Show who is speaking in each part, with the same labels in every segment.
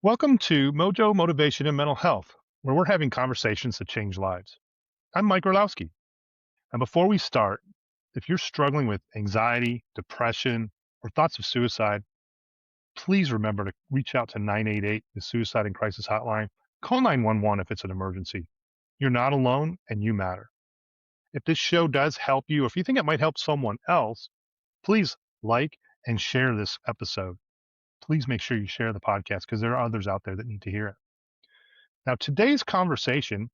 Speaker 1: Welcome to Mojo Motivation and Mental Health, where we're having conversations that change lives. I'm Mike Orlowski. And before we start, if you're struggling with anxiety, depression, or thoughts of suicide, please remember to reach out to 988, the Suicide and Crisis Hotline. Call 911 if it's an emergency. You're not alone and you matter. If this show does help you, if you think it might help someone else, please like and share this episode. Please make sure you share the podcast because there are others out there that need to hear it. Now, today's conversation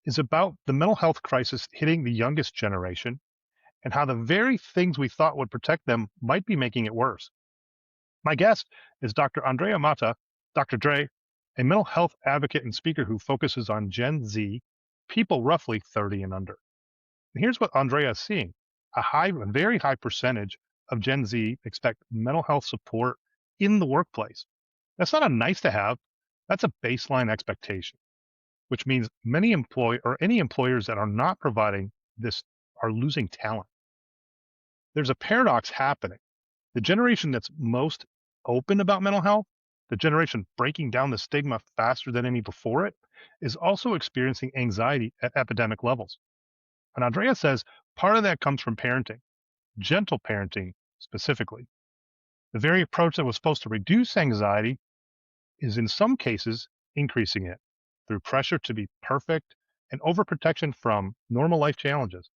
Speaker 1: is about the mental health crisis hitting the youngest generation and how the very things we thought would protect them might be making it worse. My guest is Dr. Andrea Mata, Dr. Dre, a mental health advocate and speaker who focuses on Gen Z, people roughly 30 and under. And here's what Andrea is seeing. A very high percentage of Gen Z expect mental health support in the workplace. That's not a nice to have, that's a baseline expectation, which means any employers that are not providing this are losing talent. There's a paradox happening. The generation that's most open about mental health, the generation breaking down the stigma faster than any before it, is also experiencing anxiety at epidemic levels. And Andrea says part of that comes from parenting, gentle parenting specifically. The very approach that was supposed to reduce anxiety is in some cases increasing it through pressure to be perfect and overprotection from normal life challenges.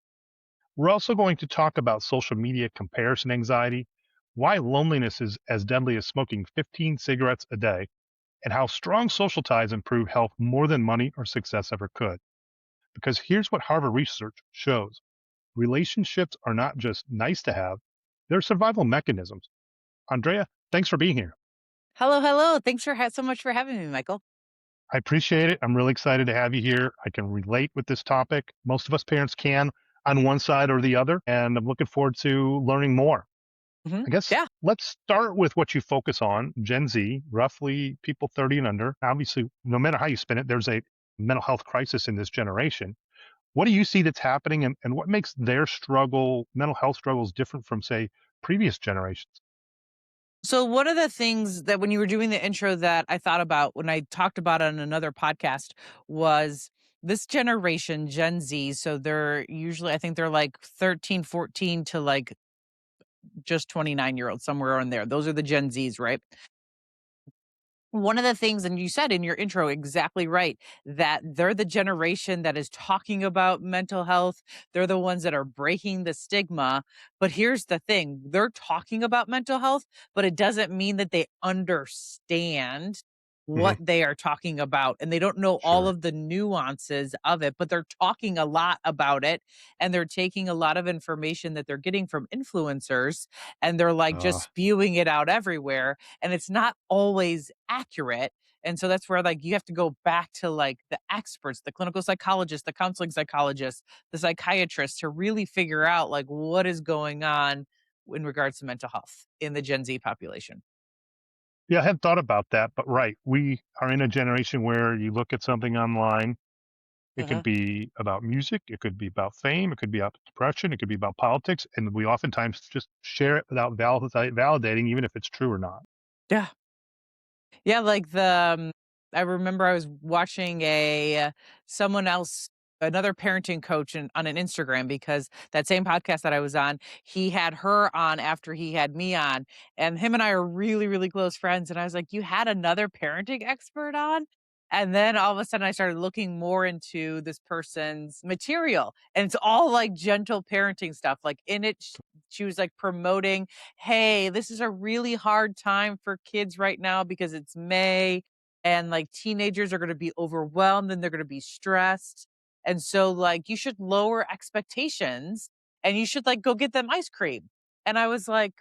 Speaker 1: We're also going to talk about social media comparison anxiety, why loneliness is as deadly as smoking 15 cigarettes a day, and how strong social ties improve health more than money or success ever could. Because here's what Harvard research shows. Relationships are not just nice to have, they're survival mechanisms. Andrea, thanks for being here.
Speaker 2: Hello, hello. Thanks for so much for having me, Michael.
Speaker 1: I appreciate it. I'm really excited to have you here. I can relate with this topic. Most of us parents can on one side or the other, and I'm looking forward to learning more. I guess
Speaker 2: Yeah.
Speaker 1: let's start with what you focus on, Gen Z, roughly people 30 and under. Obviously, no matter how you spin it, there's a mental health crisis in this generation. What do you see that's happening, and what makes their mental health struggles, different from, say, previous generations?
Speaker 2: So one of the things that when you were doing the intro that I thought about when I talked about it on another podcast was this generation, Gen Z. So they're usually, I think they're like 13, 14 to like just 29-year-olds, somewhere in there. Those are the Gen Zs, right? One of the things, and you said in your intro exactly right, that they're the generation that is talking about mental health. They're the ones that are breaking the stigma. But here's the thing, they're talking about mental health, but it doesn't mean that they understand
Speaker 1: Hmm.
Speaker 2: what they are talking about. And they don't know all
Speaker 1: Sure.
Speaker 2: of the nuances of it, but they're talking a lot about it. And they're taking a lot of information that they're getting from influencers and they're like
Speaker 1: Uh,
Speaker 2: just spewing it out everywhere, and it's not always accurate. And so that's where like you have to go back to like the experts, the clinical psychologists, the counseling psychologists, the psychiatrists to really figure out like what is going on in regards to mental health in the Gen Z population.
Speaker 1: yeah, I hadn't thought about that, but right. We are in a generation where you look at something online. It could
Speaker 2: Mhm.
Speaker 1: be about music, it could be about fame, it could be about depression, it could be about politics, and we oftentimes just share it without validating, even if it's true or not.
Speaker 2: Yeah. Yeah, like I remember I was watching someone else, another parenting coach on an Instagram because that same podcast that I was on, he had her on after he had me on, and him and I are really, really close friends. And I was like, "You had another parenting expert on?" And then all of a sudden, I started looking more into this person's material, and it's all like gentle parenting stuff. Like in it, she was like promoting, hey, this is a really hard time for kids right now because it's May and like teenagers are going to be overwhelmed and they're going to be stressed. And so, like, you should lower expectations and you should like go get them ice cream. And I was like,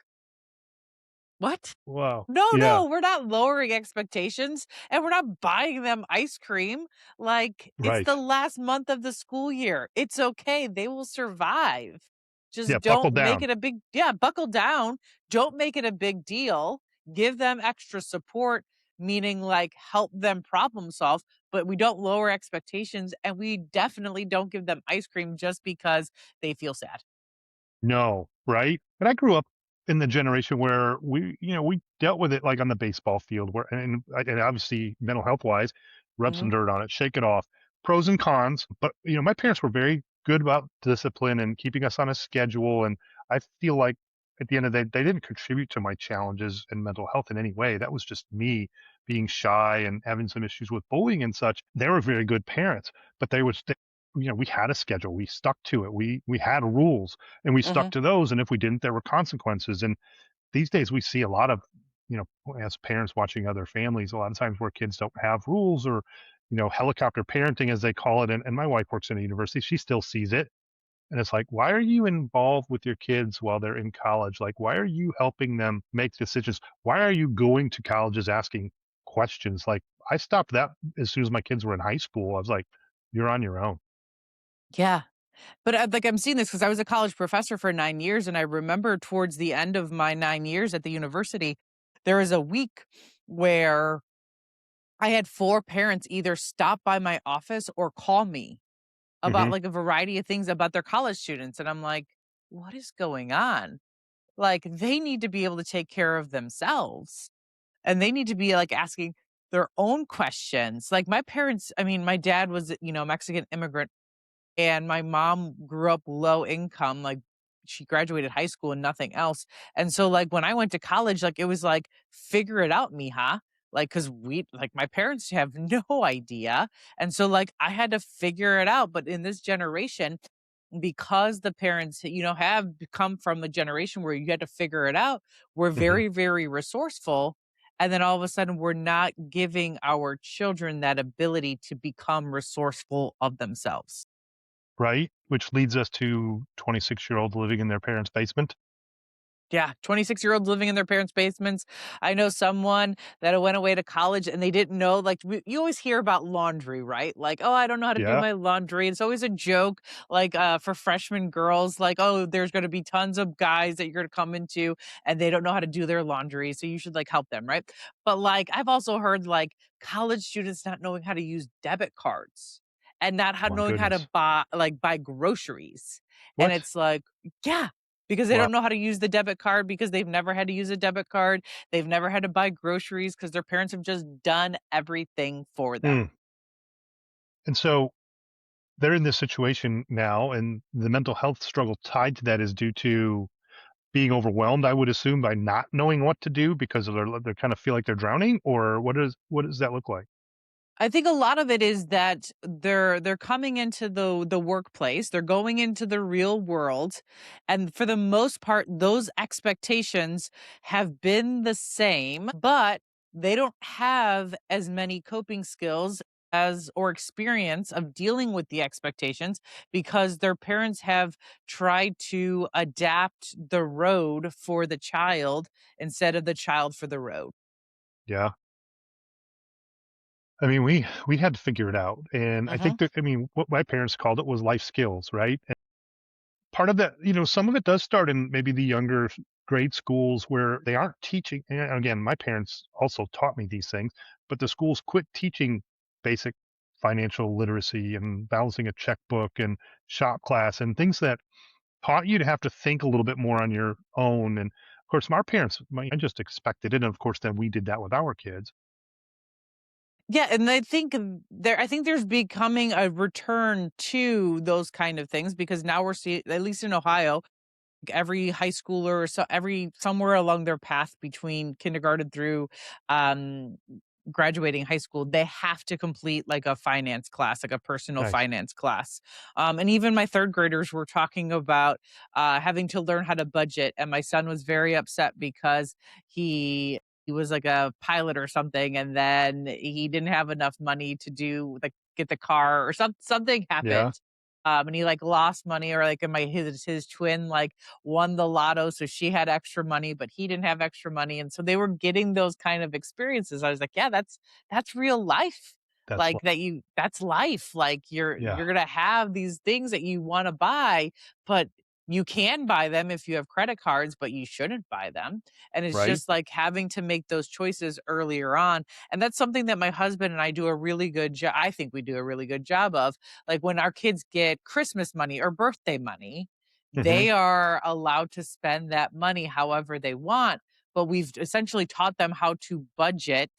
Speaker 2: what?
Speaker 1: Wow.
Speaker 2: No,
Speaker 1: Yeah,
Speaker 2: no, we're not lowering expectations and we're not buying them ice cream. Like, it's
Speaker 1: right.
Speaker 2: the last month of the school year. It's okay. They will survive.
Speaker 1: Yeah,
Speaker 2: Just
Speaker 1: buckle
Speaker 2: don't make
Speaker 1: down.
Speaker 2: it a big, yeah, buckle down. Don't make it a big deal. Give them extra support, meaning like help them problem solve, but we don't lower expectations and we definitely don't give them ice cream just because they feel sad.
Speaker 1: No, right? And I grew up in the generation where we dealt with it like on the baseball field where and obviously mental health wise, rub some
Speaker 2: Mhm.
Speaker 1: dirt on it, shake it off, pros and cons. But my parents were very good about discipline and keeping us on a schedule. And I feel like at the end of the day, they didn't contribute to my challenges and mental health in any way. That was just me being shy and having some issues with bullying and such. They were very good parents, but we had a schedule. We stuck to it. We had rules and we stuck
Speaker 2: Mhm.
Speaker 1: to those. And if we didn't, there were consequences. And these days we see a lot of, as parents watching other families, a lot of times where kids don't have rules or, helicopter parenting, as they call it. And my wife works in a university. She still sees it. And it's like, why are you involved with your kids while they're in college? Like, why are you helping them make decisions? Why are you going to colleges asking questions? Like, I stopped that as soon as my kids were in high school. I was like, you're on your own.
Speaker 2: Yeah. But, like, I'm seeing this because I was a college professor for 9 years, and I remember towards the end of my 9 years at the university, there was a week where I had 4 parents either stop by my office or call me about,
Speaker 1: Hmm.
Speaker 2: like, a variety of things about their college students, and I'm like, "What is going on?" Like, they need to be able to take care of themselves, and they need to be, like, asking their own questions. Like, my parents I mean, my dad was, Mexican immigrant and my mom grew up low income, like, she graduated high school and nothing else, and so, like, when I went to college, like, it was like, "Figure it out, mija," like, because my parents have no idea, and so, like, I had to figure it out, but in this generation, because the parents, have come from a generation where you had to figure it out, we're
Speaker 1: Hmm.
Speaker 2: very, very resourceful, and then all of a sudden, we're not giving our children that ability to become resourceful of themselves.
Speaker 1: Right? Which leads us to 26-year-olds living in their parents' basement.
Speaker 2: Yeah, 26-year-olds living in their parents' basements. I know someone that went away to college and they didn't know, like, you always hear about laundry, right? Like, "Oh, I don't know how to do
Speaker 1: Yeah.
Speaker 2: my laundry." It's always a joke, like, for freshman girls, like, "Oh, there's gonna be tons of guys that you're gonna come into, and they don't know how to do their laundry, so you should, like, help them," right? But, like, I've also heard, like, college students not knowing how to use debit cards and not how
Speaker 1: Oh my
Speaker 2: knowing how to
Speaker 1: goodness.
Speaker 2: buy groceries, and
Speaker 1: What?
Speaker 2: it's like yeah. Because they
Speaker 1: Wow.
Speaker 2: don't know how to use the debit card because they've never had to use a debit card. They've never had to buy groceries because their parents have just done everything for
Speaker 1: Hmm.
Speaker 2: them.
Speaker 1: And so they're in this situation now, and the mental health struggle tied to that is due to being overwhelmed, I would assume, by not knowing what to do because of they kind of feel like they're drowning, or what does that look like?
Speaker 2: I think a lot of it is that they're coming into the workplace, they're going into the real world, and for the most part, those expectations have been the same, but they don't have as many coping skills as or experience of dealing with the expectations because their parents have tried to adapt the road for the child instead of the child for the road.
Speaker 1: Yeah. I mean, we had to figure it out, and I
Speaker 2: Mhm.
Speaker 1: think that what my parents called it was life skills, right? And part of that, some of it does start in maybe the younger grade schools where they aren't teaching. And again, my parents also taught me these things, but the schools quit teaching basic financial literacy and balancing a checkbook and shop class and things that taught you to have to think a little bit more on your own. And of course, my parents, I just expected it. And of course, then we did that with our kids.
Speaker 2: Yeah, and I think there's becoming a return to those kind of things because now we're seeing, at least in Ohio, every high schooler or so every somewhere along their path between kindergarten through um graduating high school, they have to complete like a finance class, like a personal
Speaker 1: Nice.
Speaker 2: finance class. And even my third graders were talking about having to learn how to budget. And my son was very upset because he was like a pilot or something, and then he didn't have enough money to do like get the car or something
Speaker 1: Yeah.
Speaker 2: happened. And he like lost money or like his twin like won the lotto, so she had extra money, but he didn't have extra money, and so they were getting those kind of experiences. I was like, "Yeah, that's real life."
Speaker 1: That's
Speaker 2: Like,
Speaker 1: life.
Speaker 2: that's life. Like,
Speaker 1: Yeah.
Speaker 2: you're gonna have these things that you wanna buy, but you can buy them if you have credit cards, but you shouldn't buy them, and it's
Speaker 1: Right.
Speaker 2: just, like, having to make those choices earlier on, and that's something that my husband and I do a really good job. I think we do a really good job of. Like, when our kids get Christmas money or birthday money,
Speaker 1: Hmm.
Speaker 2: They are allowed to spend that money however they want, but we've essentially taught them how to budget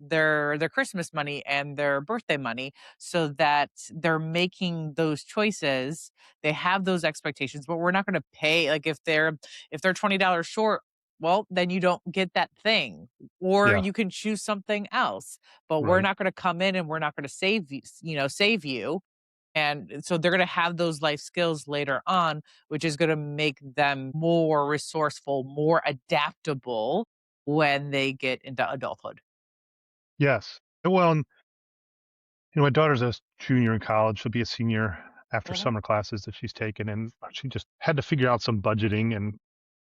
Speaker 2: their Christmas money and their birthday money so that they're making those choices. They have those expectations, but we're not going to pay like if they're $20 short, well, then you don't get that thing or
Speaker 1: Yeah.
Speaker 2: you can choose something else. But we're
Speaker 1: Right.
Speaker 2: not going to come in and we're not going to save you, and so they're going to have those life skills later on, which is going to make them more resourceful, more adaptable when they get into adulthood.
Speaker 1: Yes. Well, and my daughter's a junior in college. She'll be a senior after
Speaker 2: Mhm,
Speaker 1: summer classes that she's taken, and she just had to figure out some budgeting and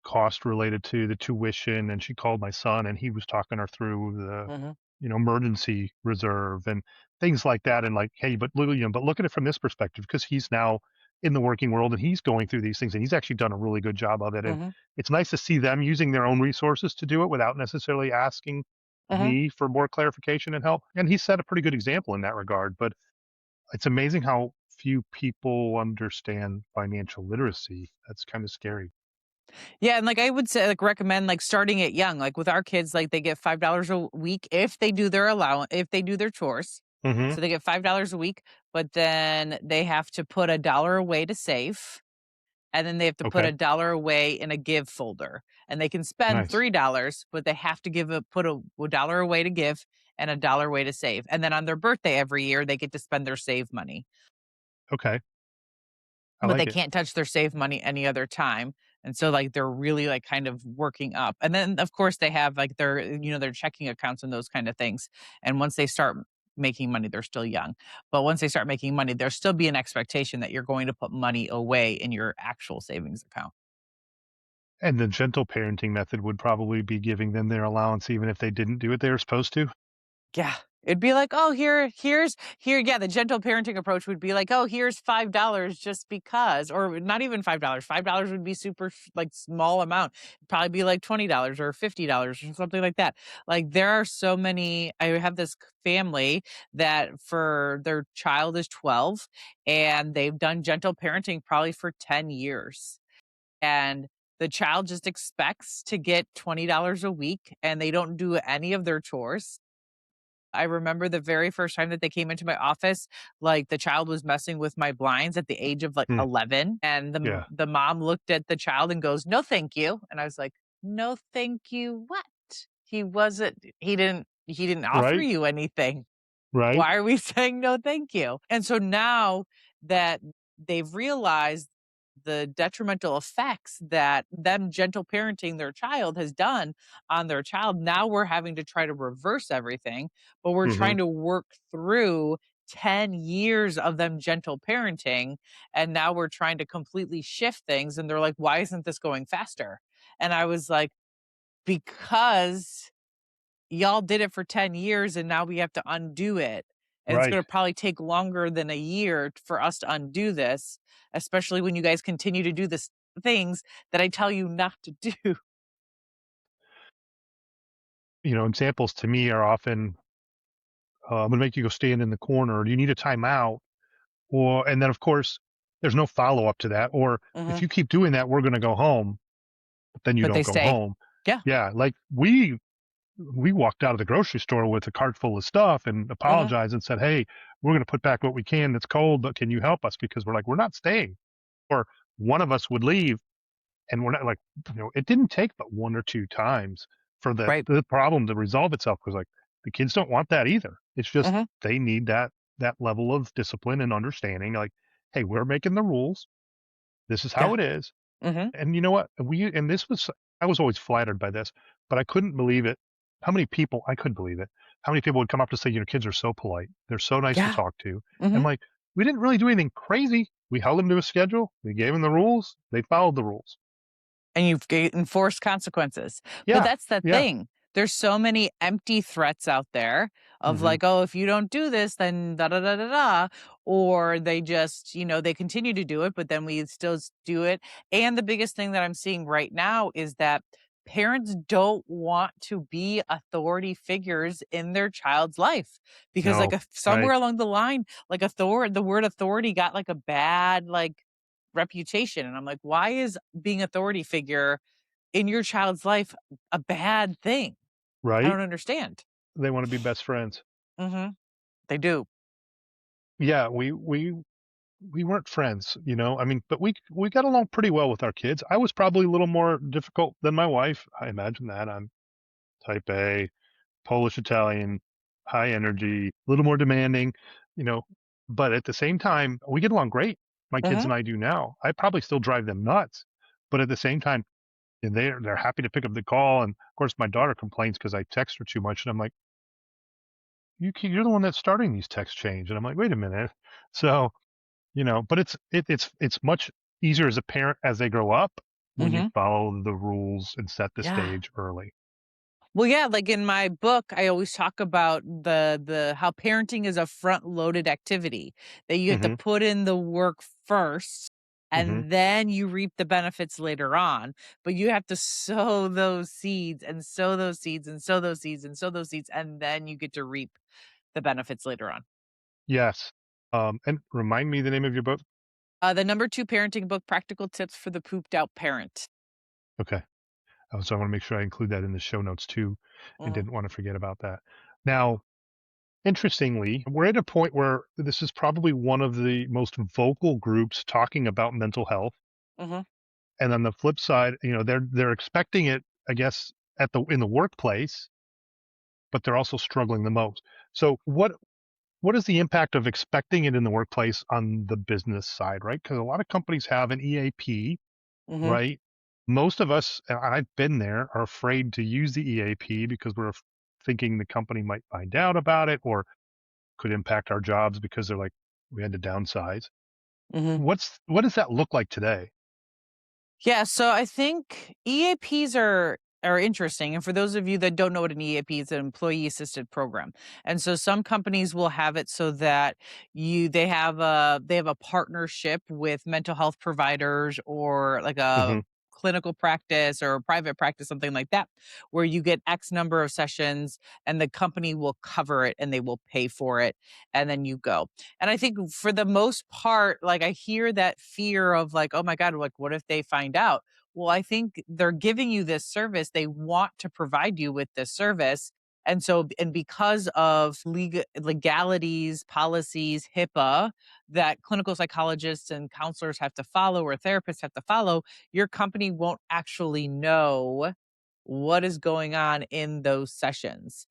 Speaker 1: cost related to the tuition. And she called my son, and he was talking her through the,
Speaker 2: mhm,
Speaker 1: emergency reserve and things like that. And like, hey, but but look at it from this perspective because he's now in the working world and he's going through these things, and he's actually done a really good job of it. And
Speaker 2: mhm,
Speaker 1: it's nice to see them using their own resources to do it without necessarily asking
Speaker 2: mhm.
Speaker 1: me for more clarification and help. And he set a pretty good example in that regard. But it's amazing how few people understand financial literacy. That's kind of scary.
Speaker 2: Yeah, and, like, I would say, like, recommend, like, starting it young, like, with our kids, like, they get $5 a week if they do their if they do their chores.
Speaker 1: Hmm.
Speaker 2: So they get $5 a week, but then they have to put a dollar away to save, and then they have to put
Speaker 1: Okay.
Speaker 2: a dollar away in a give folder, and they can spend
Speaker 1: Nice.
Speaker 2: $3, but they have to put a dollar away to give and a dollar away to save, and then on their birthday every year, they get to spend their save money.
Speaker 1: Okay. I
Speaker 2: But they
Speaker 1: like it.
Speaker 2: can't touch their save money any other time, and so, like, they're really, like, kind of working up, and then, of course, they have, like, their checking accounts and those kind of things, and once they start making money, they're still young, but once they start making money, there'll still be an expectation that you're going to put money away in your actual savings account.
Speaker 1: And the gentle parenting method would probably be giving them their allowance even if they didn't do what they were supposed to.
Speaker 2: Yeah. It'd be like, "Oh, yeah, the gentle parenting approach would be like, "Oh, here's $5 just because," or not even $5. $5 would be super like small amount. It'd probably be like $20 or $50 or something like that. Like there are so many I have this family that for their child is 12 and they've done gentle parenting probably for 10 years. And the child just expects to get $20 a week and they don't do any of their chores. I remember the very first time that they came into my office, like, the child was messing with my blinds at the age of, like,
Speaker 1: Hmm.
Speaker 2: 11, and
Speaker 1: Yeah.
Speaker 2: the mom looked at the child and goes, "No, thank you." And I was like, "No, thank you what? He didn't offer
Speaker 1: Right.
Speaker 2: you anything.
Speaker 1: Right.
Speaker 2: Why are we saying no thank you?" And so now that they've realized the detrimental effects that them gentle parenting their child has done on their child, now we're having to try to reverse everything, but we're
Speaker 1: Hmm.
Speaker 2: trying to work through 10 years of them gentle parenting, and now we're trying to completely shift things, and they're like, "Why isn't this going faster?" And I was like, "Because y'all did it for 10 years and now we have to undo it. And it's
Speaker 1: Right.
Speaker 2: going to probably take longer than a year for us to undo this, especially when you guys continue to do this things that I tell you not to do."
Speaker 1: Examples to me are often, I'm going to make you go stand in the corner. Or do you need a timeout? Or, and then of course, there's no follow up to that. Or if
Speaker 2: Mhm.
Speaker 1: you keep doing that, we're going to go home. But then you
Speaker 2: But they
Speaker 1: don't go
Speaker 2: stay.
Speaker 1: home.
Speaker 2: Yeah.
Speaker 1: Yeah. Like we walked out of the grocery store with a cart full of stuff and
Speaker 2: Mhm.
Speaker 1: apologized and said, "Hey, we're going to put back what we can. It's cold, but can you help us?" Because we're like, we're not staying. Or one of us would leave, and we're not like, it didn't take but one or two times for
Speaker 2: Right.
Speaker 1: the problem to resolve itself. Because like the kids don't want that either. It's just
Speaker 2: Mhm.
Speaker 1: they need that level of discipline and understanding. Like, hey, we're making the rules. This is how
Speaker 2: Yeah.
Speaker 1: it is.
Speaker 2: Mhm.
Speaker 1: And you know what? This was, I was always flattered by this, but I couldn't believe it. How many people, I couldn't believe it. How many people would come up to say, kids are so polite. They're so nice to
Speaker 2: Yeah.
Speaker 1: talk to. And
Speaker 2: Mhm.
Speaker 1: like, we didn't really do anything crazy. We held them to a schedule. We gave them the rules. They followed the rules.
Speaker 2: And you've enforced consequences. But
Speaker 1: Yeah.
Speaker 2: that's the
Speaker 1: Yeah.
Speaker 2: thing. There's so many empty threats out there of
Speaker 1: Hmm.
Speaker 2: like, "Oh, if you don't do this, then da da da da da," or they just, they continue to do it, but then we still do it. And the biggest thing that I'm seeing right now is that parents don't want to be authority figures in their child's life because, like,
Speaker 1: No.
Speaker 2: if somewhere
Speaker 1: Right.
Speaker 2: along the line, like the word authority got like a bad like reputation. And I'm like, why is being authority figure in your child's life a bad thing? I
Speaker 1: right?
Speaker 2: don't understand.
Speaker 1: They want to be best friends.
Speaker 2: Mhm. They do.
Speaker 1: Yeah, we weren't friends, you know. I mean, but we got along pretty well with our kids. I was probably a little more difficult than my wife. I imagine that. I'm type A, Polish Italian, high energy, a little more demanding, you know. But at the same time, we get along great. My kids
Speaker 2: Mhm.
Speaker 1: and I do now. I probably still drive them nuts, but at the same time, and they're happy to pick up the call. And of course, my daughter complains because I text her too much, and I'm like, you're the one that's starting these text chains, and I'm like, wait a minute. So you know, but it's much easier as a parent as they grow up when you
Speaker 2: Mhm.
Speaker 1: follow the rules and set the
Speaker 2: Yeah.
Speaker 1: stage early.
Speaker 2: Well, yeah, like in my book, I always talk about the how parenting is a front-loaded activity, that you have to
Speaker 1: Mhm,
Speaker 2: put in the work first
Speaker 1: mhm.
Speaker 2: and then you reap the benefits later on. But you have to sow those seeds and sow those seeds and sow those seeds and sow those seeds, and then you get to reap the benefits later on.
Speaker 1: Yes. And remind me the name of your book?
Speaker 2: The number 2 parenting book, Practical Tips for the Pooped Out Parent.
Speaker 1: Okay. So I wanna make sure I include that in the show notes too, and
Speaker 2: Mhm,
Speaker 1: didn't wanna forget about that. Now, interestingly, we're at a point where this is probably one of the most vocal groups talking about mental health,
Speaker 2: mhm,
Speaker 1: and on the flip side, you know, they're expecting it, I guess, at the in the workplace, but they're also struggling the most. So what is the impact of expecting it in the workplace on the business side, right? Because a lot of companies have an EAP,
Speaker 2: mhm,
Speaker 1: right? Most of us, and I've been there, are afraid to use the EAP because we're thinking the company might find out about it or could impact our jobs because they're like, we had to downsize.
Speaker 2: mhm.
Speaker 1: What does that look like today?
Speaker 2: Yeah, so I think EAPs are interesting. And for those of you that don't know what an EAP is, an employee assisted program. And so some companies will have it so that they have a partnership with mental health providers or like a
Speaker 1: Hmm.
Speaker 2: clinical practice or a private practice, something like that, where you get X number of sessions and the company will cover it and they will pay for it. And then you go. And I think for the most part, like I hear that fear of like, oh my God, like what if they find out? Well, I think they're giving you this service. They want to provide you with this service. And so, and because of legalities, policies, HIPAA that clinical psychologists and counselors have to follow or therapists have to follow, your company won't actually know what is going on in those sessions.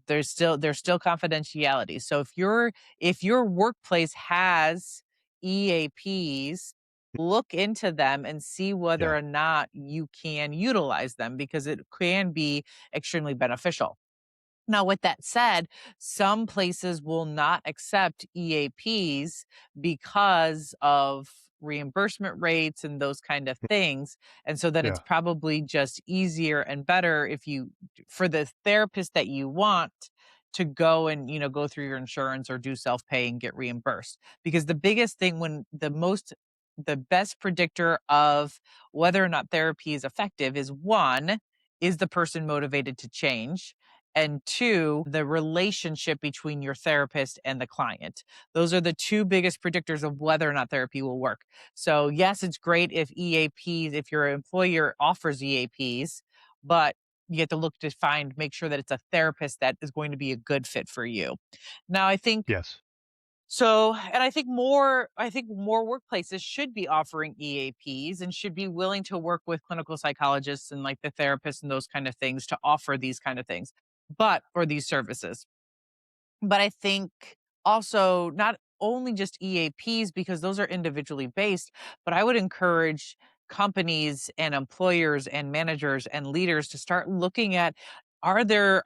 Speaker 2: There's still confidentiality. So if your workplace has EAPs, look into them and see whether
Speaker 1: Yeah.
Speaker 2: or not you can utilize them because it can be extremely beneficial. Now, with that said, some places will not accept EAPs because of reimbursement rates and those kind of things. And so then it's
Speaker 1: Yeah.
Speaker 2: probably just easier and better if you, for the therapist that you want to go and, go through your insurance or do self pay and get reimbursed. Because the biggest thing the best predictor of whether or not therapy is effective is one, is the person motivated to change? And two, the relationship between your therapist and the client. Those are the two biggest predictors of whether or not therapy will work. So, yes, it's great if EAPs, if your employer offers EAPs, but you have to look to make sure that it's a therapist that is going to be a good fit for you. Now, I think
Speaker 1: Yes.
Speaker 2: so, and I think more workplaces should be offering EAPs and should be willing to work with clinical psychologists and like the therapists and those kind of things to offer these kind of things, but or these services. But I think also not only just EAPs because those are individually based, but I would encourage companies and employers and managers and leaders to start looking at, are there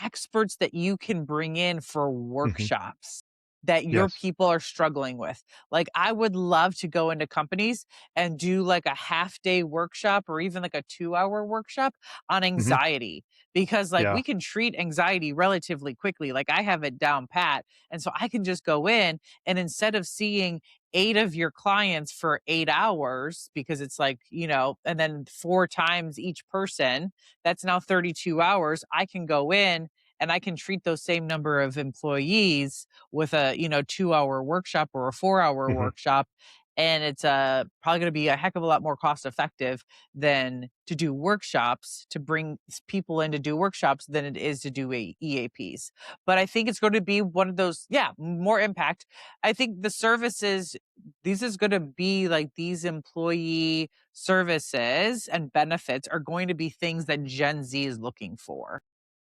Speaker 2: experts that you can bring in for
Speaker 1: Hmm.
Speaker 2: workshops that your
Speaker 1: Yes.
Speaker 2: people are struggling with? Like I would love to go into companies and do like a half day workshop or even like a 2-hour workshop on
Speaker 1: Hmm.
Speaker 2: anxiety, because like
Speaker 1: Yeah.
Speaker 2: we can treat anxiety relatively quickly. Like I have it down pat. And so I can just go in and instead of seeing 8 of your clients for 8 hours, because it's like, and then 4 times each person, that's now 32 hours. I can go in and I can treat those same number of employees with a, 2-hour workshop or a 4-hour
Speaker 1: Hmm.
Speaker 2: workshop. and it's probably going to be a heck of a lot more cost effective than to do workshops, to bring people in to do workshops, than it is to do EAPs. But I think it's going to be one of those, yeah, more impact. I think the services, this is going to be like these employee services and benefits are going to be things that Gen Z is looking for.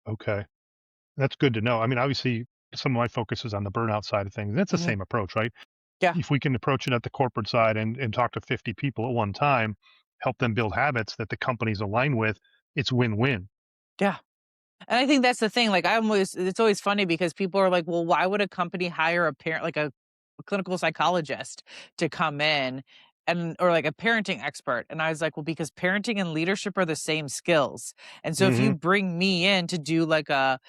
Speaker 1: Okay. That's good to know. I mean, obviously, some of my focus is on the burnout side of things. And it's the
Speaker 2: Mhm.
Speaker 1: same approach, right?
Speaker 2: Yeah.
Speaker 1: If we can approach it at the corporate side and talk to 50 people at one time, help them build habits that the companies align with, it's win-win.
Speaker 2: Yeah. And I think that's the thing, like, it's always funny because people are like, "Well, why would a company hire a parent like a clinical psychologist to come in and or like a parenting expert?" And I was like, "Well, because parenting and leadership are the same skills. And so if you
Speaker 1: Hmm.
Speaker 2: bring me in to do like a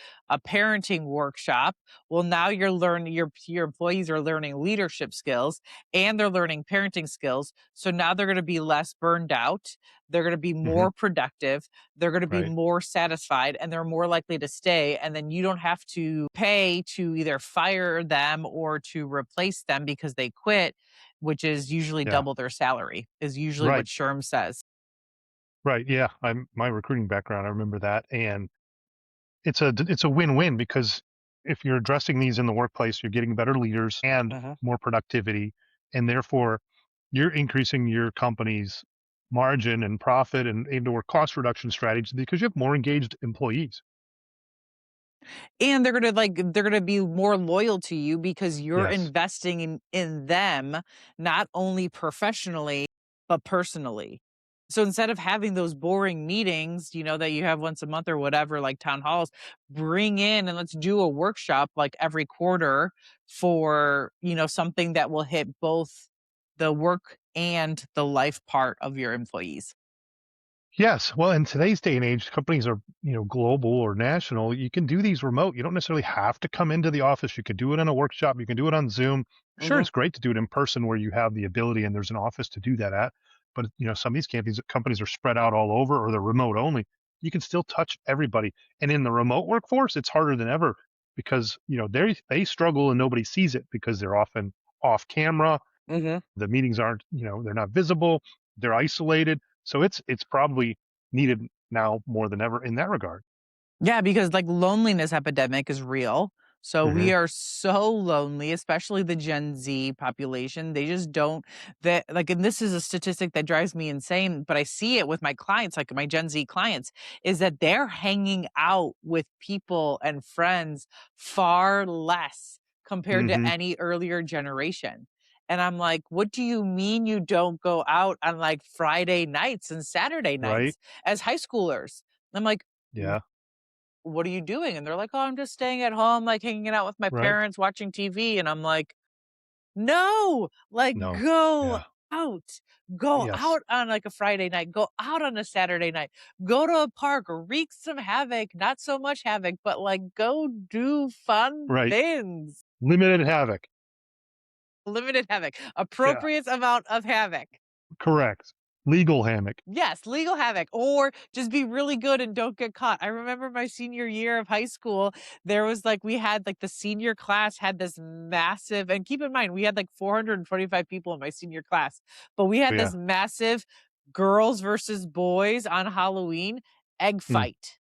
Speaker 2: parenting workshop, well, now you're learning your employees are learning leadership skills and they're learning parenting skills. So now they're going to be less burned out, they're going to be
Speaker 1: Hmm.
Speaker 2: more productive, they're going to be
Speaker 1: Right.
Speaker 2: more satisfied, and they're more likely to stay. And then you don't have to pay to either fire them or to replace them because they quit, which is usually
Speaker 1: Yeah.
Speaker 2: double their salary, is usually what
Speaker 1: Right.
Speaker 2: Sherm says.
Speaker 1: Right. Yeah. I'm my recruiting background. I remember that, and it's a win-win because if you're addressing these in the workplace, you're getting better leaders and
Speaker 2: Mhm.
Speaker 1: more productivity, and therefore you're increasing your company's margin and profit and or cost reduction strategies because you have more engaged employees.
Speaker 2: And they're gonna be more loyal to you because you're
Speaker 1: Yes.
Speaker 2: investing in them, not only professionally, but personally. So instead of having those boring meetings, that you have once a month or whatever, like town halls, bring in and let's do a workshop like every quarter for, something that will hit both the work and the life part of your employees.
Speaker 1: Yes. Well, in today's day and age, companies are, global or national. You can do these remote. You don't necessarily have to come into the office. You could do it in a workshop. You can do it on Zoom. Sure,
Speaker 2: Mhm.
Speaker 1: it's great to do it in person where you have the ability and there's an office to do that at. But some of these companies are spread out all over or they're remote only. You can still touch everybody. And in the remote workforce, it's harder than ever because they struggle and nobody sees it because they're often off camera.
Speaker 2: Mhm.
Speaker 1: The meetings aren't, they're not visible, they're isolated. So it's probably needed now more than ever in that regard.
Speaker 2: Yeah, because like loneliness epidemic is real. So we
Speaker 1: Hmm.
Speaker 2: are so lonely, especially the Gen Z population. They just don't that like and this is a statistic that drives me insane, but I see it with my clients, like my Gen Z clients, is that they're hanging out with people and friends far less compared to
Speaker 1: Hmm.
Speaker 2: any earlier generation. And I'm like, what do you mean you don't go out on like Friday nights and Saturday
Speaker 1: Right.
Speaker 2: nights as high schoolers? I'm like,
Speaker 1: Yeah.
Speaker 2: what are you doing? And they're like, oh, I'm just staying at home, like hanging out with my
Speaker 1: Right.
Speaker 2: parents, watching TV. And I'm like, no, like
Speaker 1: No.
Speaker 2: go
Speaker 1: Yeah.
Speaker 2: out, go
Speaker 1: Yes.
Speaker 2: out on like a Friday night, go out on a Saturday night, go to a park, wreak some havoc, not so much havoc, but like go do fun
Speaker 1: Right.
Speaker 2: things.
Speaker 1: Limited havoc.
Speaker 2: Limited havoc,
Speaker 1: Yeah.
Speaker 2: appropriate amount of havoc.
Speaker 1: Correct. Legal hammock.
Speaker 2: Yes, legal havoc, or just be really good and don't get caught. I remember my senior year of high school, there was like we had like the senior class had this massive, and keep in mind, we had like 425 people in my senior class, but we
Speaker 1: Oh,
Speaker 2: had
Speaker 1: yeah.
Speaker 2: this massive girls versus boys on Halloween egg
Speaker 1: Mm.
Speaker 2: fight.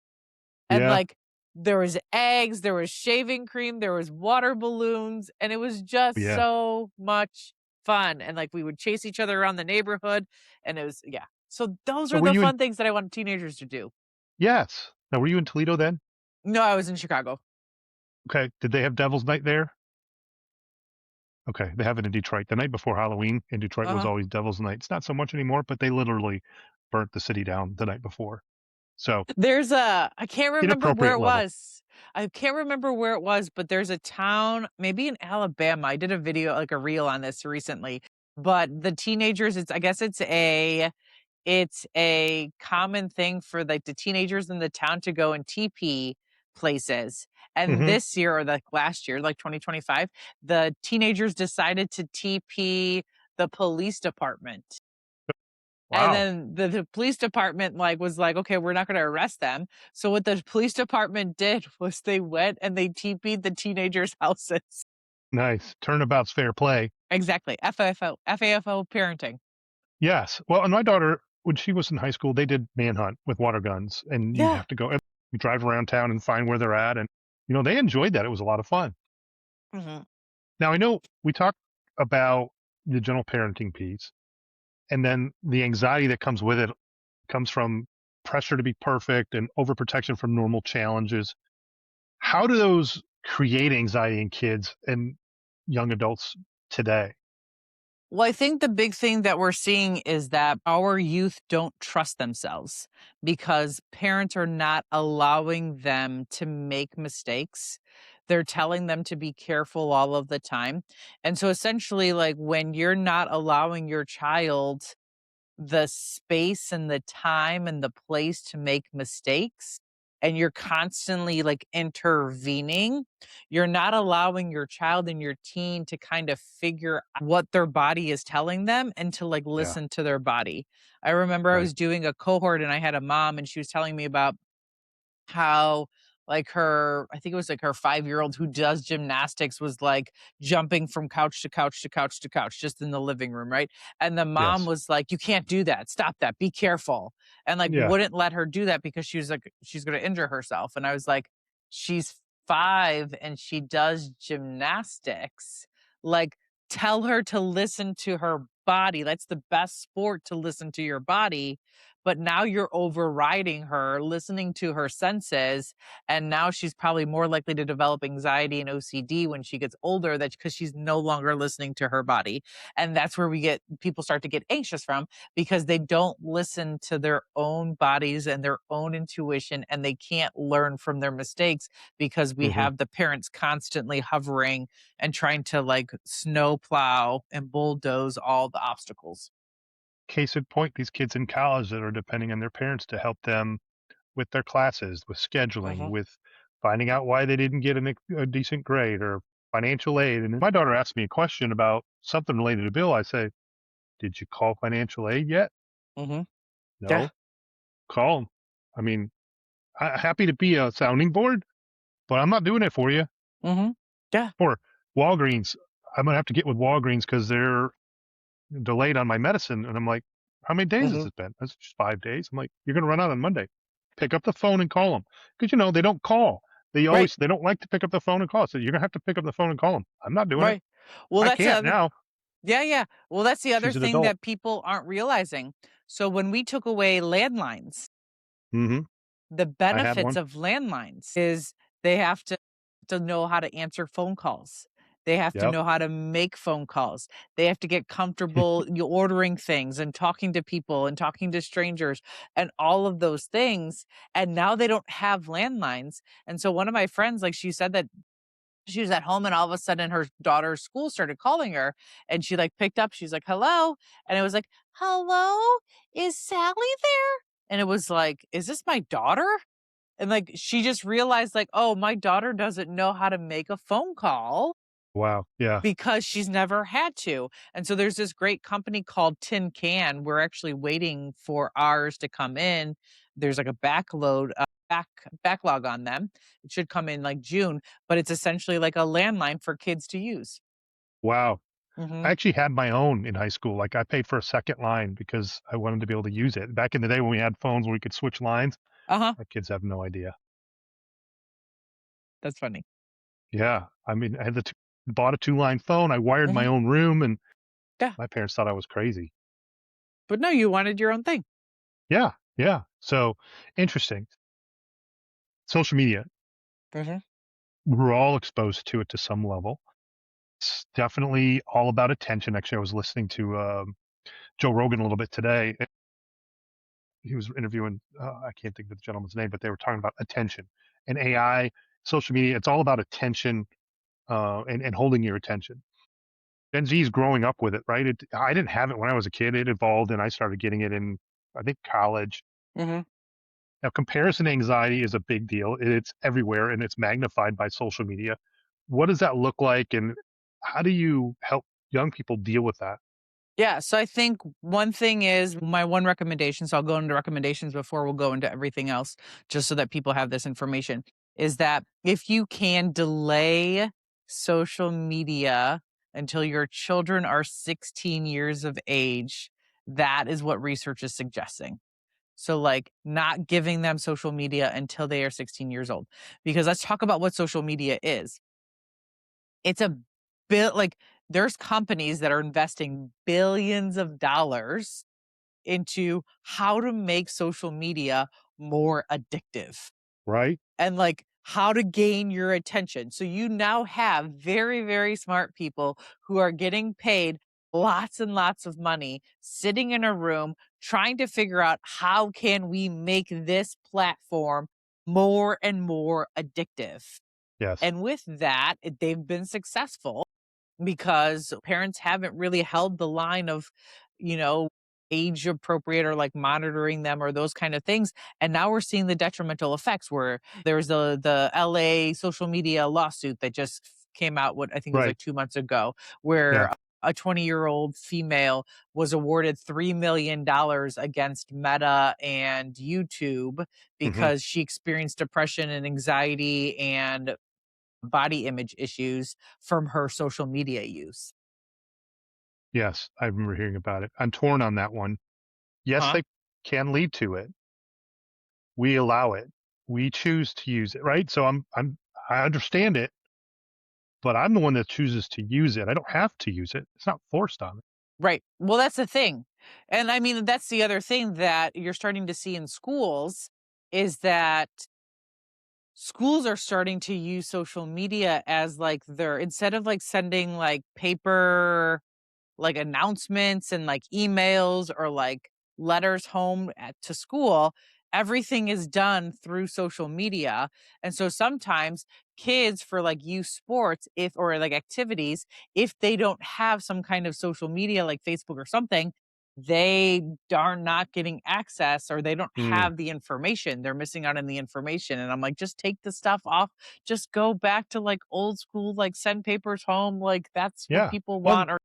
Speaker 2: And
Speaker 1: Yeah.
Speaker 2: like there was eggs, there was shaving cream, there was water balloons, and it was just
Speaker 1: Yeah.
Speaker 2: so much fun. And like we would chase each other around the neighborhood, and it was, yeah. So those
Speaker 1: So
Speaker 2: are
Speaker 1: were
Speaker 2: the
Speaker 1: you in?
Speaker 2: fun things that I want teenagers to do.
Speaker 1: Yes. Now, were you in Toledo then?
Speaker 2: No, I was in Chicago.
Speaker 1: Okay. Did they have Devil's Night there? Okay. They have it in Detroit. The night before Halloween in Detroit was
Speaker 2: Uh-huh.
Speaker 1: always Devil's Night. It's not so much anymore, but they literally burnt the city down the night before. So
Speaker 2: There's a I can't remember where
Speaker 1: inappropriate
Speaker 2: it
Speaker 1: level.
Speaker 2: was. I can't remember where it was, but there's a town, maybe in Alabama. I did a video, like a reel on this recently. But the teenagers, I guess it's a common thing for, like, the teenagers in the town to go and TP places, and
Speaker 1: Hmm.
Speaker 2: this year or, like, last year, like, 2025, the teenagers decided to TP the police department, and
Speaker 1: Wow.
Speaker 2: then the police department, like, was like, "Okay, we're not gonna arrest them." So what the police department did was they went and they TP'd the teenagers' houses.
Speaker 1: Nice. Turnabout's fair play.
Speaker 2: Exactly. FAFO parenting.
Speaker 1: Yes. Well, and my daughter, when she was in high school, they did manhunt with water guns, and you'd
Speaker 2: Yeah.
Speaker 1: have to go you drive around town and find where they're at, and they enjoyed that. It was a lot of fun.
Speaker 2: Mhm.
Speaker 1: Now I know we talked about the general parenting piece, and then the anxiety that comes with it comes from pressure to be perfect and overprotection from normal challenges. How do those create anxiety in kids and young adults today?
Speaker 2: Well, I think the big thing that we're seeing is that our youth don't trust themselves because parents are not allowing them to make mistakes. They're telling them to be careful all of the time. And so essentially, like when you're not allowing your child the space and the time and the place to make mistakes, and you're constantly like intervening, you're not allowing your child and your teen to kind of figure out what their body is telling them and to like
Speaker 1: Yeah,
Speaker 2: listen to their body. I remember I
Speaker 1: right.
Speaker 2: was doing a cohort and I had a mom and she was telling me about how like her I think it was like her 5-year-old who does gymnastics was like jumping from couch to couch to couch to couch just in the living room, right? And the mom
Speaker 1: Yes.
Speaker 2: was like, "You can't do that. Stop that. Be careful." And like
Speaker 1: Yeah.
Speaker 2: wouldn't let her do that because she was like she's going to injure herself. And I was like, "She's 5 and she does gymnastics. Like tell her to listen to her body. That's the best sport, to listen to your body, but now you're overriding her, listening to her senses, and now she's probably more likely to develop anxiety and OCD when she gets older, that's because she's no longer listening to her body." And that's where we get people start to get anxious from because they don't listen to their own bodies and their own intuition, and they can't learn from their mistakes because we
Speaker 1: Hmm.
Speaker 2: have the parents constantly hovering and trying to like snow plow and bulldoze all the obstacles.
Speaker 1: Case in point, these kids in college that are depending on their parents to help them with their classes, with scheduling,
Speaker 2: Mhm.
Speaker 1: with finding out why they didn't get a decent grade or financial aid. And if my daughter asked me a question about something related to bill, I say, "Did you call financial aid yet?"
Speaker 2: Mhm. Yeah.
Speaker 1: No. Call them. I mean, happy to be a sounding board, but I'm not doing it for you.
Speaker 2: Mhm. Yeah.
Speaker 1: For Walgreens, I'm gonna have to get with Walgreens because they're delayed on my medicine. And I'm like, "How many days has
Speaker 2: Mhm.
Speaker 1: it been?" "It's just 5 days." I'm like, "You're gonna run out on Monday. Pick up the phone and call them." Because they don't call.
Speaker 2: Right.
Speaker 1: They don't like to pick up the phone and call. So you're gonna have to pick up the phone and call them. I'm not doing it.
Speaker 2: Right. Well,
Speaker 1: I
Speaker 2: that's the
Speaker 1: can't
Speaker 2: other
Speaker 1: now.
Speaker 2: yeah, yeah. Well, that's the other
Speaker 1: She's an
Speaker 2: thing
Speaker 1: adult.
Speaker 2: that people aren't realizing. So when we took away landlines,
Speaker 1: Hmm.
Speaker 2: the
Speaker 1: I had
Speaker 2: benefits
Speaker 1: one.
Speaker 2: of landlines is they have to know how to answer phone calls. They have to
Speaker 1: Yep.
Speaker 2: know how to make phone calls. They have to get comfortable you ordering things and talking to people and talking to strangers and all of those things. And now they don't have landlines. And so one of my friends, like she said that she was at home and all of a sudden her daughter's school started calling her and she like picked up. She's like, "Hello." And it was like, "Hello, is Sally there?" And it was like, "Is this my daughter?" And like she just realized like, "Oh, my daughter doesn't know how to make a phone call
Speaker 1: Wow. Yeah.
Speaker 2: because she's never had to." And so there's this great company called Tin Can. We're actually waiting for ours to come in. There's like a backlog on them. It should come in like June, but it's essentially like a landline for kids to use.
Speaker 1: Wow. I
Speaker 2: Mhm.
Speaker 1: actually had my own in high school. Like, I paid for a second line because I wanted to be able to use it. Back in the day when we had phones where we could switch lines,
Speaker 2: Uh-huh.
Speaker 1: my kids have no idea.
Speaker 2: That's funny.
Speaker 1: Yeah. I mean, I had bought a two-line phone. I wired my
Speaker 2: Mhm.
Speaker 1: own room, and
Speaker 2: Yeah.
Speaker 1: my parents thought I was crazy.
Speaker 2: But no, you wanted your own thing.
Speaker 1: Yeah. Yeah. So, interesting. Social media,
Speaker 2: Mhm.
Speaker 1: we're all exposed to it to some level. It's definitely all about attention. Actually, I was listening to Joe Rogan a little bit today. He was interviewing, I can't think of the gentleman's name, but they were talking about attention and AI, social media. It's all about attention, and holding your attention. Gen Z is growing up with it, right? I didn't have it when I was a kid. It evolved, and I started getting it in, I think, college.
Speaker 2: Mhm.
Speaker 1: Now, comparison anxiety is a big deal. It's everywhere, and it's magnified by social media. What does that look like, and how do you help young people deal with that?
Speaker 2: Yeah, so I think one thing is my one recommendation, so I'll go into recommendations before we'll go into everything else, just so that people have this information, is that if you can delay social media until your children are 16 years of age. That is what research is suggesting. So, like, not giving them social media until they are 16 years old. Because let's talk about what social media is. It's a like, there's companies that are investing billions of dollars into how to make social media more addictive
Speaker 1: Right?
Speaker 2: and like how to gain your attention. So you now have very, very smart people who are getting paid lots and lots of money sitting in a room trying to figure out how can we make this platform more and more addictive.
Speaker 1: Yes.
Speaker 2: And with that, they've been successful because parents haven't really held the line of, you know, age appropriate or like monitoring them or those kind of things. And now we're seeing the detrimental effects where there's the LA social media lawsuit that just came out what I think it was
Speaker 1: Right.
Speaker 2: like 2 months ago,
Speaker 1: Yeah.
Speaker 2: where a 20-year-old female was awarded $3 million against Meta and YouTube
Speaker 1: Hmm.
Speaker 2: because she experienced depression and anxiety and body image issues from her social media use.
Speaker 1: Yes. I remember hearing about it. I'm torn on that one. Yes,
Speaker 2: Huh?
Speaker 1: they can lead to it. We allow it. We choose to use it, right? So I understand it, but I'm the one that chooses to use it. I don't have to use it. It's not forced on me.
Speaker 2: Right. Well, that's the thing. And I mean, that's the other thing that you're starting to see in schools is that schools are starting to use social media as like their instead of like sending like paper like announcements and like emails or like letters home to school, everything is done through social media. And so sometimes kids for like youth sports, if or like activities, if they don't have some kind of social media like Facebook or something, they are not getting access or they don't
Speaker 1: Mm,
Speaker 2: have the information. They're missing out on the information. And I'm like, just take the stuff off. Just go back to like old school, like send papers home. Like that's what
Speaker 1: yeah.
Speaker 2: people
Speaker 1: Well,
Speaker 2: want. Or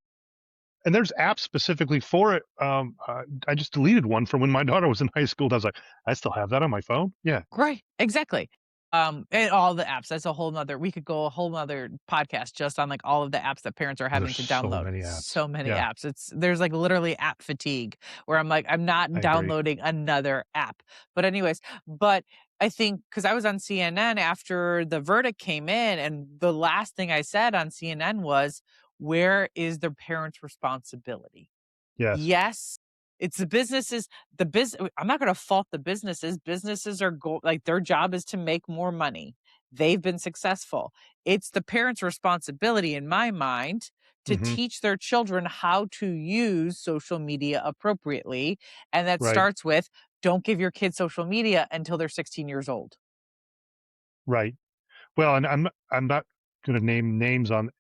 Speaker 1: and there's apps specifically for it. I just deleted one from when my daughter was in high school. I was like, I still have that on my phone. Yeah,
Speaker 2: right, exactly. And all the apps, that's a whole nother we could go a whole nother podcast just on, like, all of the apps that parents are having
Speaker 1: there's
Speaker 2: to
Speaker 1: so
Speaker 2: download.
Speaker 1: many apps.
Speaker 2: So many
Speaker 1: Yeah,
Speaker 2: apps. There's, like, literally app fatigue where I'm like, "I'm not
Speaker 1: I agree.
Speaker 2: downloading another app." But anyways, but I think because I was on CNN after the verdict came in, and the last thing I said on CNN was, "Where is the parent's responsibility?"
Speaker 1: Yes.
Speaker 2: Yes, it's the businesses the I'm not gonna fault the businesses. Businesses are like, their job is to make more money. They've been successful. It's the parents' responsibility, in my mind, to
Speaker 1: Hmm.
Speaker 2: teach their children how to use social media appropriately, and that
Speaker 1: Right.
Speaker 2: starts with, don't give your kids social media until they're 16 years old.
Speaker 1: Right. Well, and I'm not going to name names on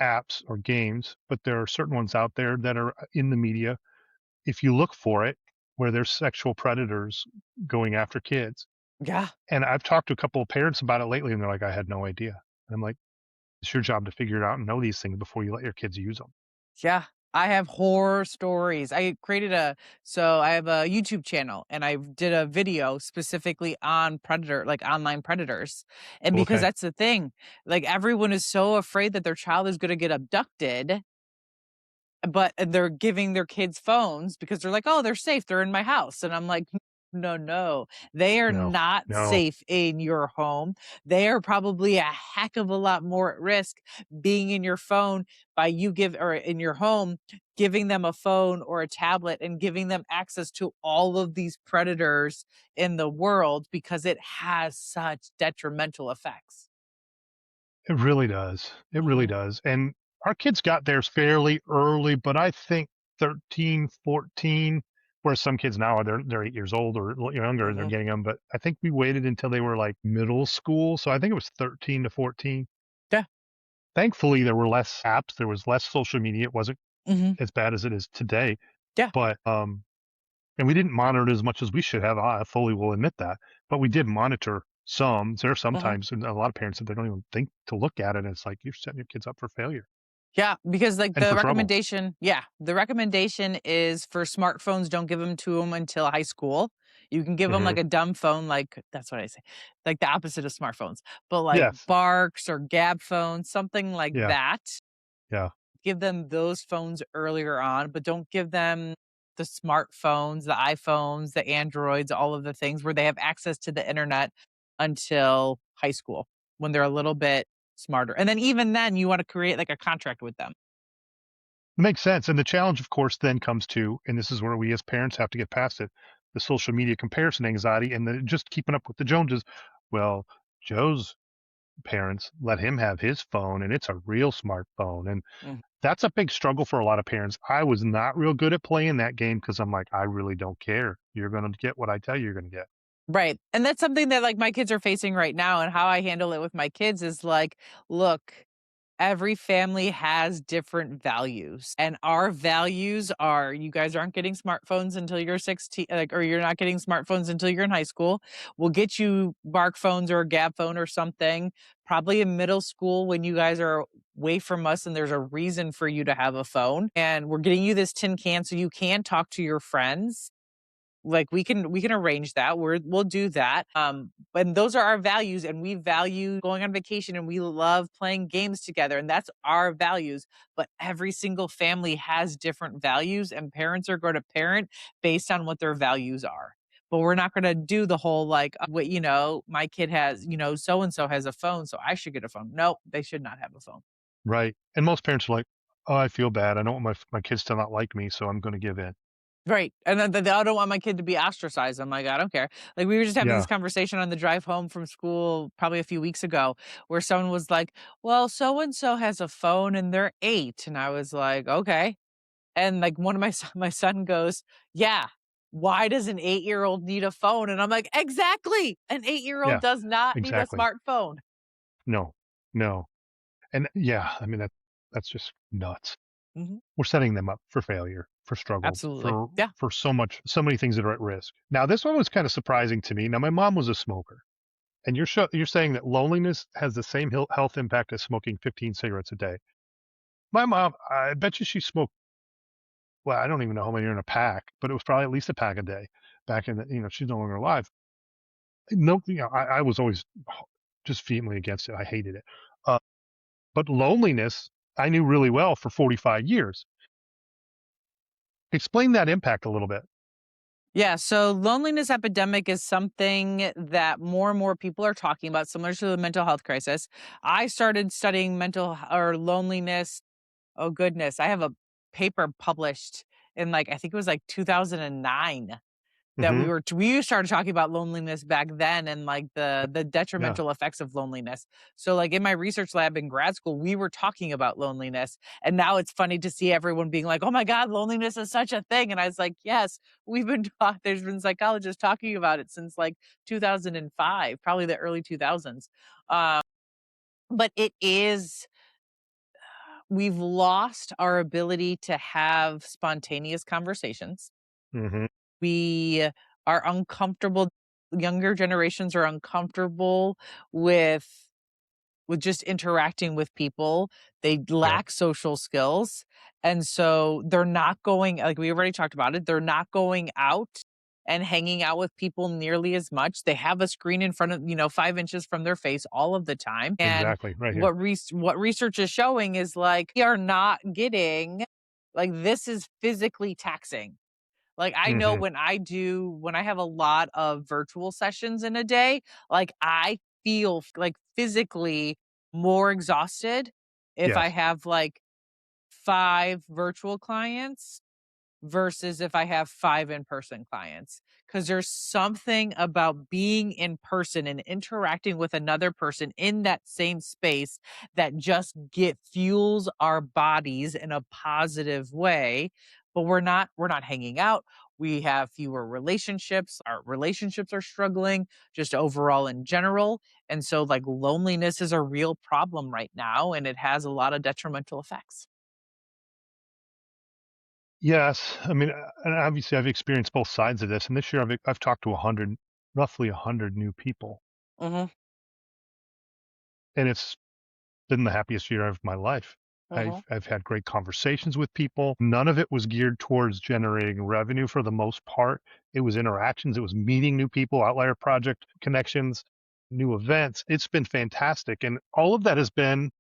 Speaker 1: apps or games, but there are certain ones out there that are in the media. If you look for it, where there's sexual predators going after kids,
Speaker 2: Yeah.
Speaker 1: and I've talked to a couple of parents about it lately, and they're like, I had no idea. And I'm like, it's your job to figure it out and know these things before you let your kids use them.
Speaker 2: Yeah, I have horror stories. I have a YouTube channel and I did a video specifically on like online predators. And because
Speaker 1: Okay.
Speaker 2: that's the thing, like everyone is so afraid that their child is going to get abducted, but they're giving their kids phones because they're like, "Oh, they're safe. They're in my house." And I'm like, "No, no. They are
Speaker 1: No.
Speaker 2: not
Speaker 1: No.
Speaker 2: safe in your home. They are probably a heck of a lot more at risk being in your phone by you give or in your home, giving them a phone or a tablet and giving them access to all of these predators in the world because it has such detrimental effects."
Speaker 1: It really does. It really
Speaker 2: Mhm.
Speaker 1: does. And our kids got theirs fairly early, but I think 13, 14, where some kids now are they're 8 years old or younger and they're
Speaker 2: Mhm.
Speaker 1: getting them. But I think we waited until they were like middle school. So I think it was 13 to 14.
Speaker 2: Yeah.
Speaker 1: Thankfully, there were less apps. There was less social media. It wasn't
Speaker 2: Mhm.
Speaker 1: as bad as it is today.
Speaker 2: Yeah.
Speaker 1: But and we didn't monitor it as much as we should have. I fully will admit that. But we did monitor some. There are
Speaker 2: Mhm.
Speaker 1: sometimes, and a lot of parents that they don't even think to look at it. And it's like you're setting your kids up for failure
Speaker 2: Yeah, because like
Speaker 1: and for trouble.
Speaker 2: the recommendation is for smartphones, don't give them to them until high school. You can give them
Speaker 1: Hmm.
Speaker 2: like a dumb phone, like that's what I say, like the opposite of smartphones, but like
Speaker 1: Yes.
Speaker 2: Barks or Gab phones, something like
Speaker 1: Yeah.
Speaker 2: that.
Speaker 1: Yeah.
Speaker 2: give them those phones earlier on, but don't give them the smartphones, the iPhones, the Androids, all of the things where they have access to the internet until high school when they're a little bit smarter. And then even then, you want to create like a contract with them.
Speaker 1: Makes sense. And the challenge, of course, then comes to, and this is where we as parents have to get past it, the social media comparison anxiety and the just keeping up with the Joneses. Well, Joe's parents let him have his phone and it's a real smartphone. And
Speaker 2: Mhm.
Speaker 1: that's a big struggle for a lot of parents. I was not real good at playing that game because I'm like, I really don't care. You're going to get what I tell you you're going to get.
Speaker 2: Right. And that's something that like my kids are facing right now. And how I handle it with my kids is like, look, every family has different values, and our values are you guys aren't getting smartphones until you're 16, like, or you're not getting smartphones until you're in high school. We'll get you bark phones or a gab phone or something probably in middle school when you guys are away from us and there's a reason for you to have a phone. And we're getting you this tin can so you can talk to your friends, like, we can arrange that. We'll do that. And those are our values, and we value going on vacation, and we love playing games together, and that's our values. But every single family has different values, and parents are going to parent based on what their values are. But we're not going to do the whole like, what my kid has, so and so has a phone, so I should get a phone. No, they should not have a phone.
Speaker 1: Right. And most parents are like, oh, I feel bad. I don't want my kids to not like me. So I'm going to give in.
Speaker 2: Right, and then I don't want my kid to be ostracized. I'm like, "I don't care." Like, we were just having this
Speaker 1: Yeah.
Speaker 2: conversation on the drive home from school probably a few weeks ago where someone was like, "Well, so and so has a phone and they're 8." And I was like, "Okay." And, like, one of my son goes, "Yeah, why does an 8-year-old need a phone?" And I'm like, "Exactly! An 8-year-old
Speaker 1: Yeah.
Speaker 2: does not need a
Speaker 1: Exactly.
Speaker 2: smartphone."
Speaker 1: No, no. And yeah, I mean, that's just nuts.
Speaker 2: Mhm,
Speaker 1: We're setting them up for failure, for struggle,
Speaker 2: absolutely.
Speaker 1: for
Speaker 2: Yeah.
Speaker 1: so many things that are at risk. Now, this one was kind of surprising to me. Now, my mom was a smoker, and you're saying that loneliness has the same health impact as smoking 15 cigarettes a day. My mom, I bet you she smoked. Well, I don't even know how many are in a pack, but it was probably at least a pack a day. Back in the, she's no longer alive. No, I was always just vehemently against it. I hated it. Uh, but loneliness, I knew really well for 45 years. Explain that impact a little bit.
Speaker 2: Yeah, so loneliness epidemic is something that more and more people are talking about, similar to the mental health crisis. I started studying or loneliness. Oh goodness, I have a paper published in like I think it was like 2009 that
Speaker 1: Hmm.
Speaker 2: we started talking about loneliness back then and like the
Speaker 1: Yeah,
Speaker 2: detrimental effects of loneliness. So like in my research lab in grad school, we were talking about loneliness. And now it's funny to see everyone being like, "Oh my God, loneliness is such a thing." And I was like, yes, we've been taught there's been psychologists talking about it since like 2005, probably the early 2000s. Um, but it is we've lost our ability to have spontaneous conversations.
Speaker 1: hmm,
Speaker 2: We are uncomfortable younger generations are uncomfortable with just interacting with people. They
Speaker 1: yeah,
Speaker 2: lack social skills, and so they're not going like we already talked about it, they're not going out and hanging out with people nearly as much. They have a screen in front of 5 inches from their face all of the time, and
Speaker 1: exactly, right here.
Speaker 2: what research is showing is, like, we are not getting like, this is physically taxing. Like, I know
Speaker 1: Hmm.
Speaker 2: when I have a lot of virtual sessions in a day, like, I feel like physically more exhausted if I
Speaker 1: Yes,
Speaker 2: have like 5 virtual clients versus if I have 5 in-person clients. Because there's something about being in person and interacting with another person in that same space that just get fuels our bodies in a positive way, but we're not hanging out. We have fewer relationships. Our relationships are struggling just overall in general, and so, like, loneliness is a real problem right now, and it has a lot of detrimental effects.
Speaker 1: yes. I mean, and obviously, I've experienced both sides of this. And this year, I've talked to 100, roughly 100 new people,
Speaker 2: Mhm,
Speaker 1: and it's been the happiest year of my life. I've
Speaker 2: mhm.
Speaker 1: I've had great conversations with people. None of it was geared towards generating revenue for the most part. It was interactions. It was meeting new people, outlier project connections, new events. It's been fantastic, and all of that has been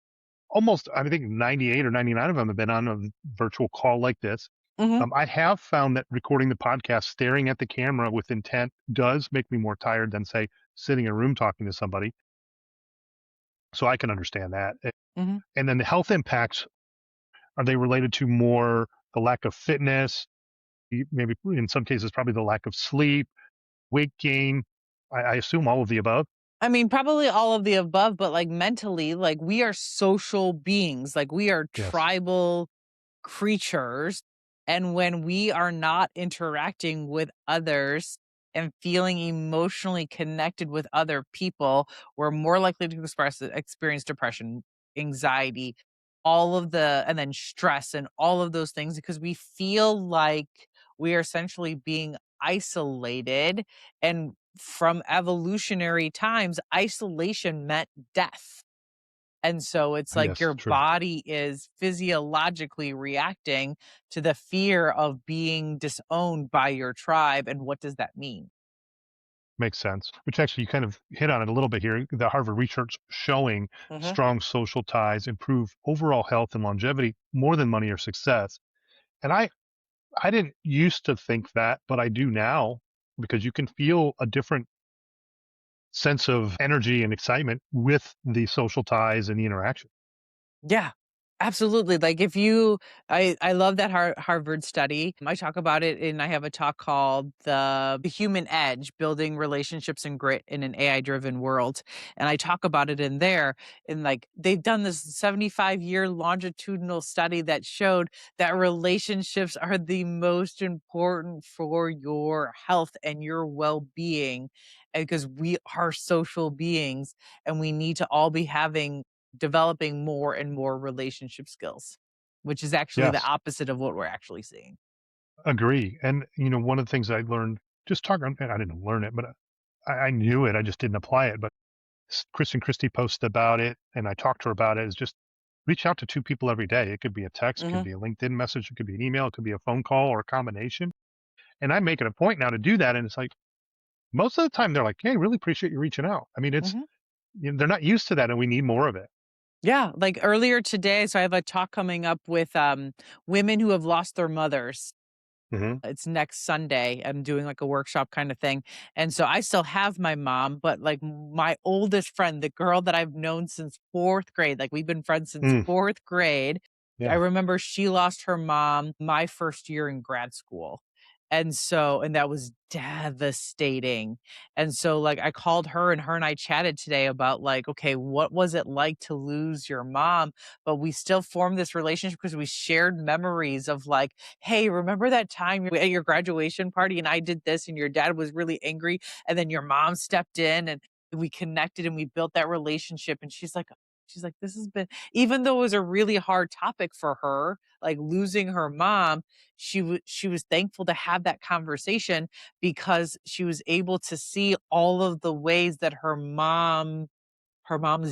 Speaker 1: almost, I think 98 or 99 of them have been on a virtual call like this.
Speaker 2: Mhm.
Speaker 1: I have found that recording the podcast, staring at the camera with intent does make me more tired than, say, sitting in a room talking to somebody. So I can understand that.
Speaker 2: Mhm.
Speaker 1: And then the health impacts, are they related to more the lack of fitness, maybe in some cases, probably the lack of sleep, weight gain? I assume all of the above.
Speaker 2: I mean, probably all of the above, but, like, mentally, like, we are social beings, like, we are
Speaker 1: Yes.
Speaker 2: tribal creatures. And when we are not interacting with others and feeling emotionally connected with other people, we're more likely to experience depression, anxiety, all of the, and then stress and all of those things because we feel like we are essentially being isolated. And from evolutionary times, isolation meant death. And so it's like
Speaker 1: Yes,
Speaker 2: your
Speaker 1: true.
Speaker 2: body is physiologically reacting to the fear of being disowned by your tribe. And what does that mean?
Speaker 1: Makes sense. Which actually you kind of hit on it a little bit here. The Harvard research showing
Speaker 2: Hmm.
Speaker 1: strong social ties improve overall health and longevity more than money or success. And I didn't used to think that, but I do now because you can feel a different sense of energy and excitement with the social ties and the interaction.
Speaker 2: Yeah, absolutely. Like if you, I love that Harvard study. I talk about it, and I have a talk called the Human Edge: Building Relationships and Grit in an AI Driven World, and I talk about it in there. And like they've done this 75-year longitudinal study that showed that relationships are the most important for your health and your well being, because we are social beings and we need to all be having developing more and more relationship skills, which is actually the
Speaker 1: Yes,
Speaker 2: opposite of what we're actually seeing.
Speaker 1: agree. And one of the things I learned just talking, I didn't learn it, but I knew it. I just didn't apply it. But Kristen Christie posted about it, and I talked to her about it. Is just reach out to two people every day. It could be a text, could
Speaker 2: Mhm,
Speaker 1: be a LinkedIn message, it could be an email, it could be a phone call, or a combination. And I make it a point now to do that. And it's like most of the time they're like, "Hey, really appreciate you reaching out." I mean,
Speaker 2: mhm.
Speaker 1: they're not used to that, and we need more of it.
Speaker 2: Yeah, like earlier today, so I have a talk coming up with women who have lost their mothers.
Speaker 1: Hmm.
Speaker 2: It's next Sunday. I'm doing like a workshop kind of thing. And so I still have my mom, but like my oldest friend, the girl that I've known since fourth grade, like we've been friends since
Speaker 1: Mm,
Speaker 2: fourth grade. I
Speaker 1: yeah.
Speaker 2: remember she lost her mom my first year in grad school. And so, and that was devastating. And so, like, I called her, and her and I chatted today about, like, okay, what was it like to lose your mom? But we still formed this relationship because we shared memories of, like, hey, remember that time at your graduation party and I did this and your dad was really angry and then your mom stepped in and we connected and we built that relationship. And she's like, this has been, even though it was a really hard topic for her, like losing her mom, she was thankful to have that conversation because she was able to see all of the ways that her mom's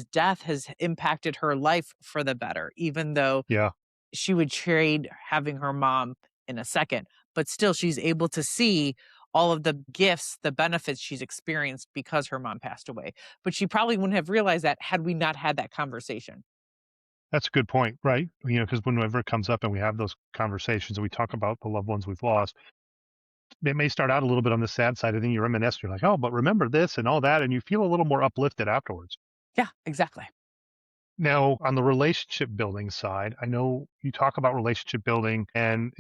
Speaker 2: death has impacted her life for the better, even though
Speaker 1: Yeah.
Speaker 2: she would trade having her mom in a second, but still she's able to see all of the gifts, the benefits she's experienced because her mom passed away. But she probably wouldn't have realized that had we not had that conversation.
Speaker 1: That's a good point, right? Because whenever it comes up and we have those conversations and we talk about the loved ones we've lost, it may start out a little bit on the sad side, and then you reminisce. You're like, "Oh, but remember this and all that," and you feel a little more uplifted afterwards.
Speaker 2: Yeah, exactly.
Speaker 1: Now, on the relationship building side, I know you talk about relationship building, and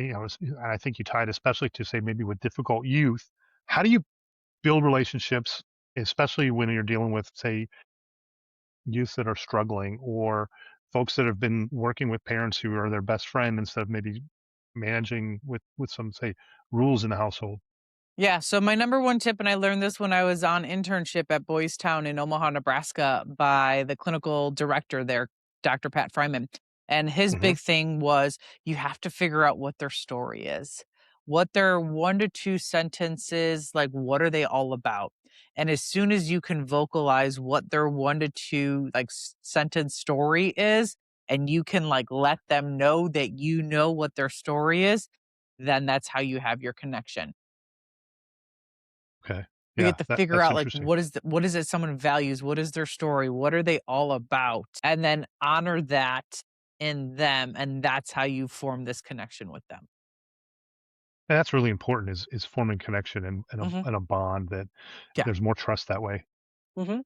Speaker 1: I think you tie it especially to say maybe with difficult youth. How do you build relationships, especially when you're dealing with, say, youth that are struggling or folks that have been working with parents who are their best friend instead of maybe managing with some, say, rules in the household?
Speaker 2: Yeah. So my number one tip, and I learned this when I was on internship at Boys Town in Omaha, Nebraska, by the clinical director there, Dr. Pat Fryman. And his
Speaker 1: Hmm.
Speaker 2: big thing was you have to figure out what their story is, what their one to two sentences, like what are they all about? And as soon as you can vocalize what their one to two like sentence story is, and you can like let them know that you know what their story is, then that's how you have your connection.
Speaker 1: Okay.
Speaker 2: We
Speaker 1: Yeah,
Speaker 2: get to
Speaker 1: that
Speaker 2: figure
Speaker 1: that's
Speaker 2: out, like,
Speaker 1: interesting.
Speaker 2: what is it someone values? What is their story? What are they all about? And then honor that in them, and that's how you form this connection with them.
Speaker 1: And that's really important is forming connection
Speaker 2: Mhm.
Speaker 1: and a bond that
Speaker 2: Yeah.
Speaker 1: there's more trust that way.
Speaker 2: Mhm.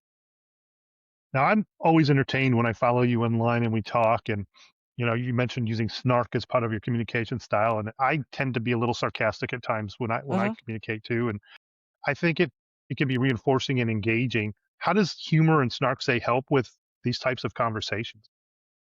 Speaker 1: Now, I'm always entertained when I follow you online and we talk. And you mentioned using snark as part of your communication style, and I tend to be a little sarcastic at times when I
Speaker 2: Mhm.
Speaker 1: communicate too. And I think it can be reinforcing and engaging. How does humor and snark say help with these types of conversations?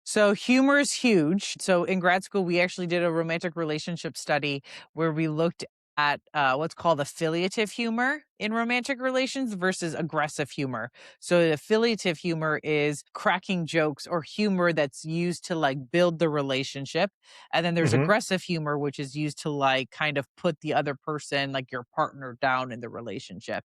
Speaker 2: So humor is huge. So in grad school, we actually did a romantic relationship study where we looked at what's called affiliative humor in romantic relations versus aggressive humor. So affiliative humor is cracking jokes or humor that's used to like build the relationship. And then there's
Speaker 1: Hmm.
Speaker 2: aggressive humor, which is used to like kind of put the other person, like your partner, down in the relationship.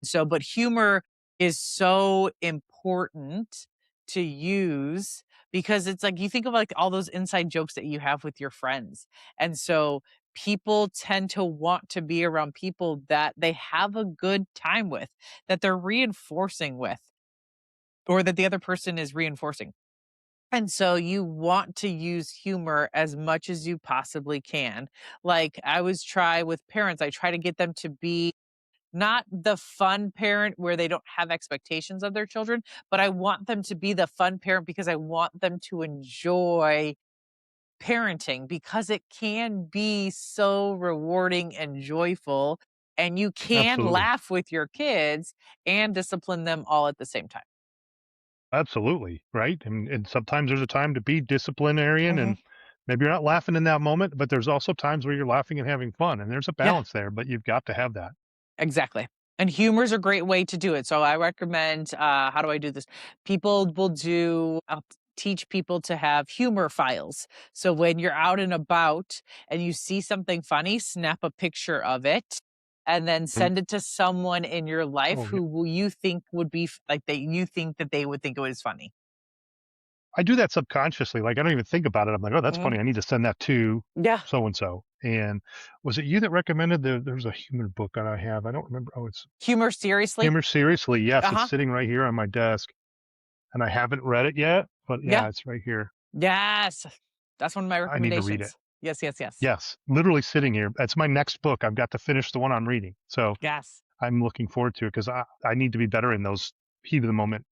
Speaker 2: So, but humor is so important to use because it's like you think of like all those inside jokes that you have with your friends. And so people tend to want to be around people that they have a good time with, that they're reinforcing with, or that the other person is reinforcing. And so you want to use humor as much as you possibly can. Like I always try with parents, I try to get them to be not the fun parent where they don't have expectations of their children, but I want them to be the fun parent because I want them to enjoy parenting because it can be so rewarding and joyful. And you can
Speaker 1: Absolutely.
Speaker 2: laugh with your kids and discipline them all at the same time.
Speaker 1: Absolutely. Right. And sometimes there's a time to be disciplinarian,
Speaker 2: Hmm.
Speaker 1: and maybe you're not laughing in that moment, but there's also times where you're laughing and having fun. And there's a
Speaker 2: Yeah.
Speaker 1: balance there, but you've got to have that.
Speaker 2: Exactly. And humor is a great way to do it. So I recommend, how do I do this? People will do, I'll teach people to have humor files. So when you're out and about and you see something funny, snap a picture of it and then
Speaker 1: Mhm.
Speaker 2: send it to someone in your life
Speaker 1: Oh, yeah.
Speaker 2: who will you think would be like that you think that they would think it was funny.
Speaker 1: I do that subconsciously. Like, I don't even think about it. I'm like, oh, that's
Speaker 2: Mhm.
Speaker 1: funny. I need to send that to
Speaker 2: Yeah.
Speaker 1: so and so. And was it you that recommended there's a humor book that I have? I don't remember. Oh, it's
Speaker 2: Humor seriously.
Speaker 1: Humor Seriously. Yes,
Speaker 2: Uh
Speaker 1: it's
Speaker 2: huh.
Speaker 1: sitting right here on my desk, and I haven't read it yet, but
Speaker 2: Yeah.
Speaker 1: yeah, it's right here.
Speaker 2: Yes. That's one of my
Speaker 1: I need to read it.
Speaker 2: recommendations. Yes, yes, yes.
Speaker 1: Yes, literally sitting here. That's my next book. I've got to finish the one I'm reading. So
Speaker 2: Yes.
Speaker 1: I'm looking forward to it because I need to be better in those heat of the moment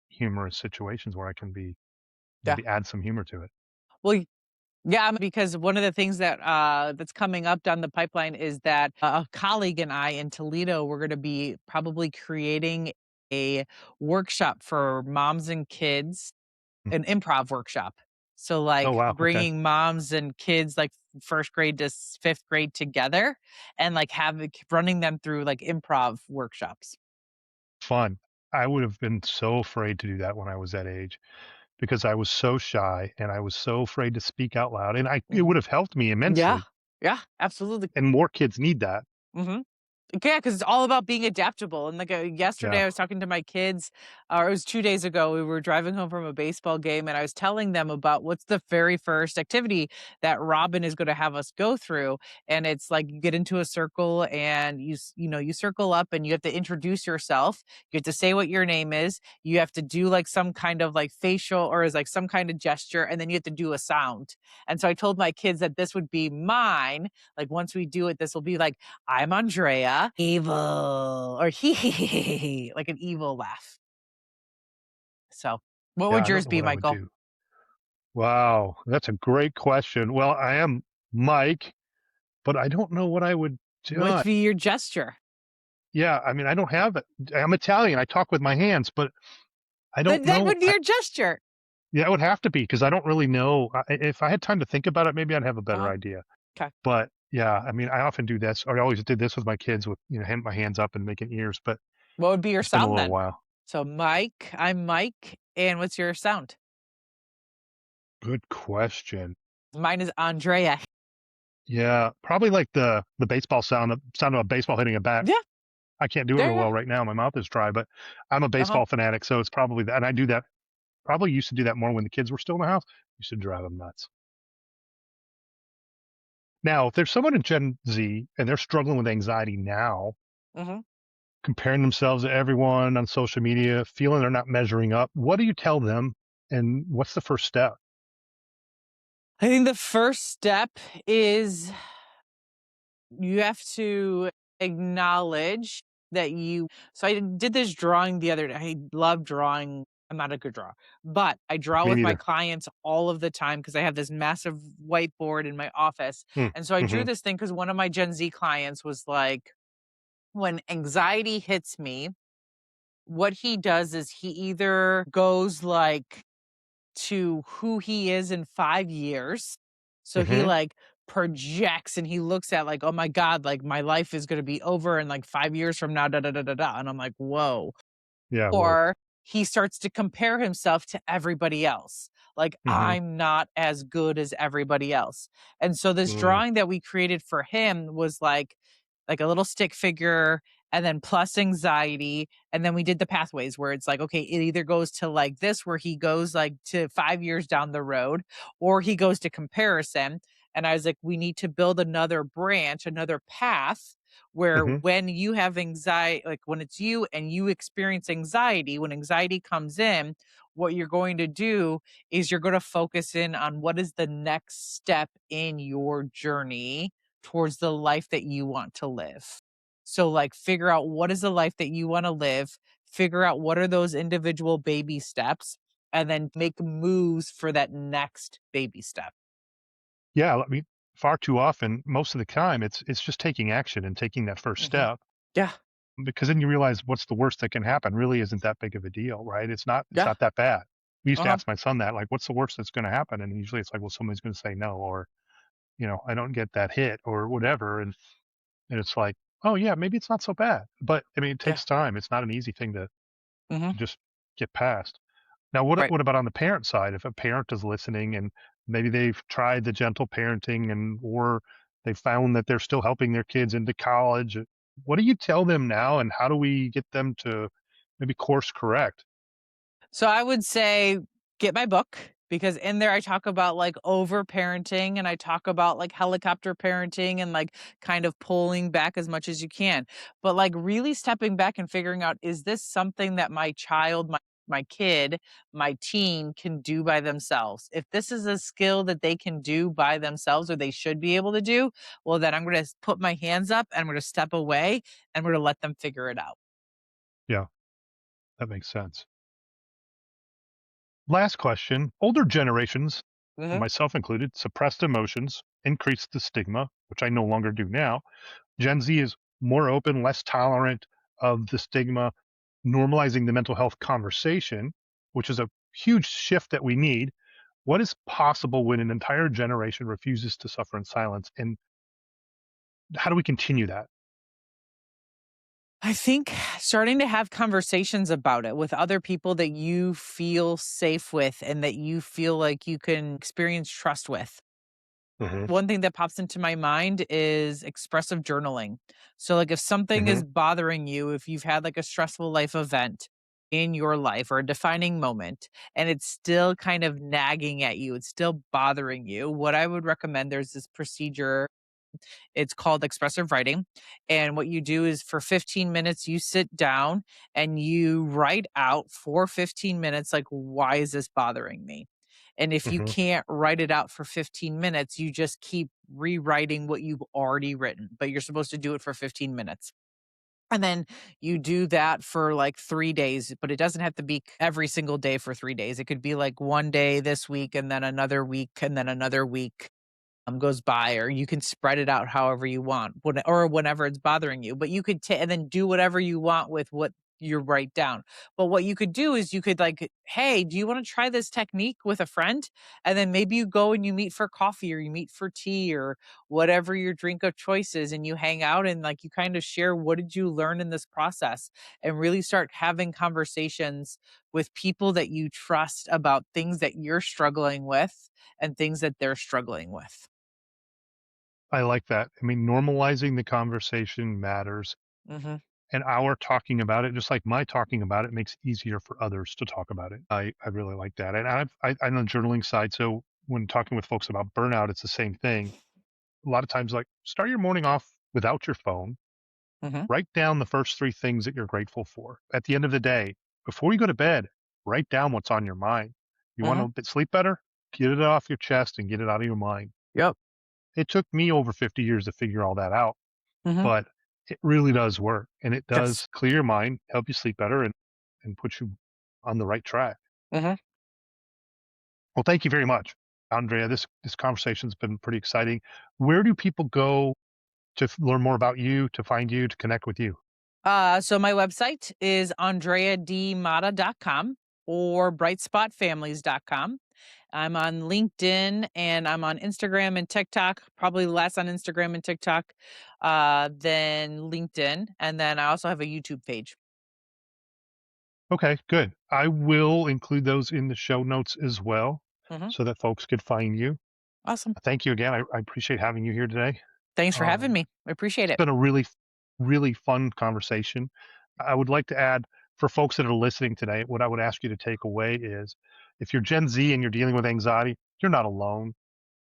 Speaker 1: humorous situations where I can be
Speaker 2: Yeah.
Speaker 1: maybe add some humor to it.
Speaker 2: Well, yeah, because one of the things that that's coming up down the pipeline is that a colleague and I in Toledo, we're going to be probably creating a workshop for moms and kids,
Speaker 1: Mm.
Speaker 2: an improv workshop. So,
Speaker 1: Oh,
Speaker 2: like
Speaker 1: wow. Okay.
Speaker 2: bringing moms and kids, like first grade to fifth grade together, and like having running them through like improv workshops.
Speaker 1: Fun. I would have been so afraid to do that when I was that age because I was so shy and I was so afraid to speak out loud. And it
Speaker 2: Hmm.
Speaker 1: would have helped me
Speaker 2: Yeah,
Speaker 1: immensely.
Speaker 2: yeah, absolutely.
Speaker 1: And more kids need that.
Speaker 2: Hmm. Yeah, because it's all about being adaptable, and, like, yesterday,
Speaker 1: Yeah.
Speaker 2: I was talking to my kids, or it was 2 days ago, we were driving home from a baseball game, and I was telling them about what's the very first activity that Robin is gonna have us go through, and it's like you get into a circle and you circle up and you have to introduce yourself, you have to say what your name is, you have to do, like, some kind of, like, facial or is, like, some kind of gesture, and then you have to do a sound, and so I told my kids that this would be mine, like, once we do it, this will be like, I'm Andrea, evil, or hee, like an evil laugh. So, what
Speaker 1: Yeah.
Speaker 2: would
Speaker 1: I don't
Speaker 2: yours
Speaker 1: know
Speaker 2: be,
Speaker 1: what I would
Speaker 2: Michael?
Speaker 1: do. Wow. That's a great question. Well, I am Mike, but I don't know what I would do.
Speaker 2: What'd be your gesture?
Speaker 1: Yeah. I mean, I don't have it. I'm Italian. I talk with my hands, but I don't
Speaker 2: Then that
Speaker 1: know.
Speaker 2: would be your gesture.
Speaker 1: Yeah, it would have to be because I don't really know. If I had time to think about it, maybe I'd have a better
Speaker 2: Uh-huh.
Speaker 1: idea.
Speaker 2: 'Kay.
Speaker 1: But yeah, I mean, I often do this, or I always did this with my kids with, my hands up and making ears, but
Speaker 2: What would be your
Speaker 1: it's been a
Speaker 2: sound
Speaker 1: little
Speaker 2: then?
Speaker 1: while.
Speaker 2: So, Mike, I'm Mike, and what's your sound?
Speaker 1: Good question.
Speaker 2: Mine is Andrea.
Speaker 1: Yeah, probably like the baseball sound of a baseball hitting a bat.
Speaker 2: Yeah,
Speaker 1: I can't do it
Speaker 2: there
Speaker 1: real
Speaker 2: you go.
Speaker 1: well right now. My mouth is dry, but I'm a
Speaker 2: Uh-huh.
Speaker 1: baseball fanatic, so it's probably that. And I do that. Probably used to do that more when the kids were still in the house. Used to drive them nuts. Now, if there's someone in Gen Z and they're struggling with anxiety now,
Speaker 2: Mhm.
Speaker 1: comparing themselves to everyone on social media, feeling they're not measuring up. What do you tell them? And what's the first step?
Speaker 2: I think the first step is you have to acknowledge that so I did this drawing the other day. I love drawing. I'm not a good drawer, but I draw
Speaker 1: Me
Speaker 2: with my
Speaker 1: neither.
Speaker 2: clients all of the time because I have this massive whiteboard in my office.
Speaker 1: Mm,
Speaker 2: And so I drew
Speaker 1: mhm,
Speaker 2: this thing because one of my Gen Z clients was like, when anxiety hits me, what he does is he either goes like to who he is in 5 years. So he,
Speaker 1: mhm.
Speaker 2: like, projects and he looks at, like, "Oh my god, like, my life is gonna be over in, like, 5 years from now, da, da, da, da, da," and I'm like, "Whoa."
Speaker 1: Yeah, whoa.
Speaker 2: Or he starts to compare himself to everybody else. Like,
Speaker 1: Mhm,
Speaker 2: I'm not as good as everybody else. And so this
Speaker 1: mm,
Speaker 2: drawing that we created for him was like a little stick figure and then plus anxiety. And then we did the pathways where it's like, okay, it either goes to like this, where he goes like to 5 years down the road, or he goes to comparison. And I was like, we need to build another branch, another path where
Speaker 1: mhm.
Speaker 2: when you have anxiety, like when it's you and you experience anxiety, when anxiety comes in, what you're going to do is you're going to focus in on what is the next step in your journey towards the life that you want to live. So, like, figure out what is the life that you want to live, figure out what are those individual baby steps, and then make moves for that next baby step.
Speaker 1: Yeah, I mean, far too often, most of the time, it's just taking action and taking that first
Speaker 2: Mhm.
Speaker 1: step,
Speaker 2: Yeah.
Speaker 1: because then you realize what's the worst that can happen really isn't that big of a deal, right? It's
Speaker 2: Yeah.
Speaker 1: not that bad. We used to
Speaker 2: Uh-huh.
Speaker 1: ask my son that, like, "What's the worst that's gonna happen?" And usually it's like, "Well, somebody's gonna say no," or, "I don't get that hit," or whatever, and it's like, "Oh, yeah, maybe it's not so bad." But, I mean, it
Speaker 2: Yeah.
Speaker 1: takes time. It's not an easy thing
Speaker 2: Mhm.
Speaker 1: to just get past. Now,
Speaker 2: Right.
Speaker 1: what about on the parent side? If a parent is listening and maybe they've tried the gentle parenting and or they found that they're still helping their kids into college, what do you tell them now, and how do we get them to maybe course correct?
Speaker 2: So I would say get my book, because in there I talk about like overparenting and I talk about like helicopter parenting and like kind of pulling back as much as you can. But like really stepping back and figuring out, is this something that my child, my kid, my teen can do by themselves? If this is a skill that they can do by themselves or they should be able to do, well then I'm going to put my hands up and I'm going to step away and we're going to let them figure it out.
Speaker 1: Yeah, that makes sense. Last question. Older generations,
Speaker 2: Mhm.
Speaker 1: myself included, suppressed emotions, increased the stigma, which I no longer do now. Gen Z is more open, less tolerant of the stigma, normalizing the mental health conversation, which is a huge shift that we need. What is possible when an entire generation refuses to suffer in silence? And how do we continue that?
Speaker 2: I think starting to have conversations about it with other people that you feel safe with and that you feel like you can experience trust with.
Speaker 1: Hmm.
Speaker 2: One thing that pops into my mind is expressive journaling. So, like, if something
Speaker 1: Hmm.
Speaker 2: is bothering you, if you've had like a stressful life event in your life or a defining moment, and it's still kind of nagging at you, it's still bothering you, what I would recommend, there's this procedure, it's called expressive writing. And what you do is for 15 minutes, you sit down and you write out for 15 minutes, like, why is this bothering me? And if you
Speaker 1: Hmm.
Speaker 2: can't write it out for 15 minutes, you just keep rewriting what you've already written, but you're supposed to do it for 15 minutes. And then you do that for like 3 days, but it doesn't have to be every single day for 3 days. It could be like one day this week and then another week and then another week goes by, or you can spread it out however you want, or whenever it's bothering you. But you could and then do whatever you want with what you write down. But what you could do is you could like, hey, do you want to try this technique with a friend? And then maybe you go and you meet for coffee or you meet for tea or whatever your drink of choice is, and you hang out and like you kind of share what did you learn in this process, and really start having conversations with people that you trust about things that you're struggling with and things that they're struggling with.
Speaker 1: I like that. I mean, normalizing the conversation matters.
Speaker 2: Mhm.
Speaker 1: And our talking about it, just like my talking about it, makes it easier for others to talk about it. I really like that. And I'm on the journaling side. So when talking with folks about burnout, it's the same thing. A lot of times, like, start your morning off without your phone.
Speaker 2: Mhm.
Speaker 1: Write down the first three things that you're grateful for. At the end of the day, before you go to bed, write down what's on your mind. You
Speaker 2: Mhm.
Speaker 1: want to sleep better? Get it off your chest and get it out of your mind.
Speaker 2: Yep.
Speaker 1: It took me over 50 years to figure all that out,
Speaker 2: Mhm.
Speaker 1: but it really does work, and it
Speaker 2: Yes.
Speaker 1: does clear your mind, help you sleep better, and put you on the right track.
Speaker 2: Mhm.
Speaker 1: Well, thank you very much, Andrea. This conversation's been pretty exciting. Where do people go to learn more about you, to find you, to connect with you?
Speaker 2: So my website is andreadmata.com or brightspotfamilies.com. I'm on LinkedIn and I'm on Instagram and TikTok, probably less on Instagram and TikTok than LinkedIn. And then I also have a YouTube page.
Speaker 1: Okay, good. I will include those in the show notes as well
Speaker 2: Mhm.
Speaker 1: so that folks could find you.
Speaker 2: Awesome.
Speaker 1: Thank you again. I appreciate having you here today.
Speaker 2: Thanks for having
Speaker 1: Um,
Speaker 2: me. I appreciate
Speaker 1: it's
Speaker 2: it.
Speaker 1: been a really fun conversation. I would like to add for folks that are listening today, what I would ask you to take away is if you're Gen Z and you're dealing with anxiety, you're not alone.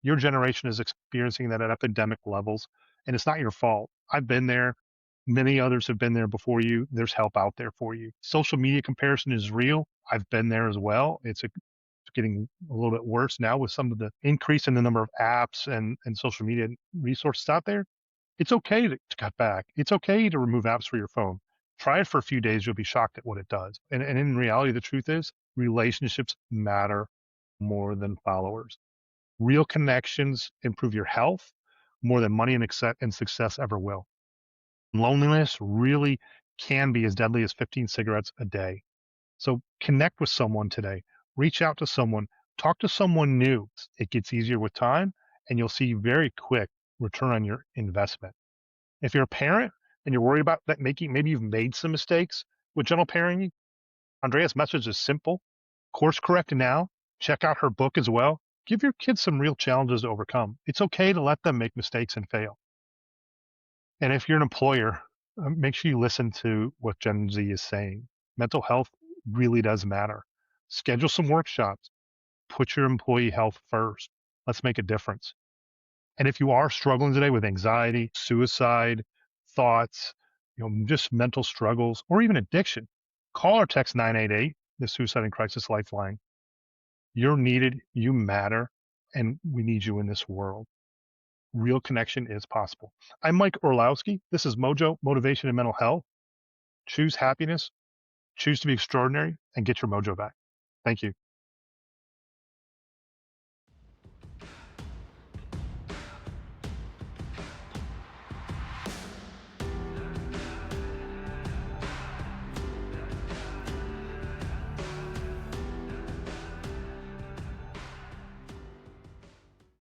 Speaker 1: Your generation is experiencing that at epidemic levels, and it's not your fault. I've been there. Many others have been there before you. There's help out there for you. Social media comparison is real. I've been there as well. It's getting a little bit worse now with some of the increase in the number of apps and social media resources out there. It's okay to cut back. It's okay to remove apps for your phone. Try it for a few days. You'll be shocked at what it does. And in reality, the truth is relationships matter more than followers. Real connections improve your health more than money and success ever will. Loneliness really can be as deadly as 15 cigarettes a day. So connect with someone today. Reach out to someone. Talk to someone new. It gets easier with time, and you'll see very quick return on your investment. If you're a parent and you're worried about that making, maybe you've made some mistakes with gentle parenting, Andrea's message is simple. Course correct now. Check out her book as well. Give your kids some real challenges to overcome. It's okay to let them make mistakes and fail. And if you're an employer, make sure you listen to what Gen Z is saying. Mental health really does matter. Schedule some workshops. Put your employee health first. Let's make a difference. And if you are struggling today with anxiety, suicide, thoughts, just mental struggles, or even addiction, call or text 988, the Suicide and Crisis Lifeline. You're needed, you matter, and we need you in this world. Real connection is possible. I'm Mike Orlowski. This is Mojo, Motivation and Mental Health. Choose happiness, choose to be extraordinary, and get your mojo back. Thank you.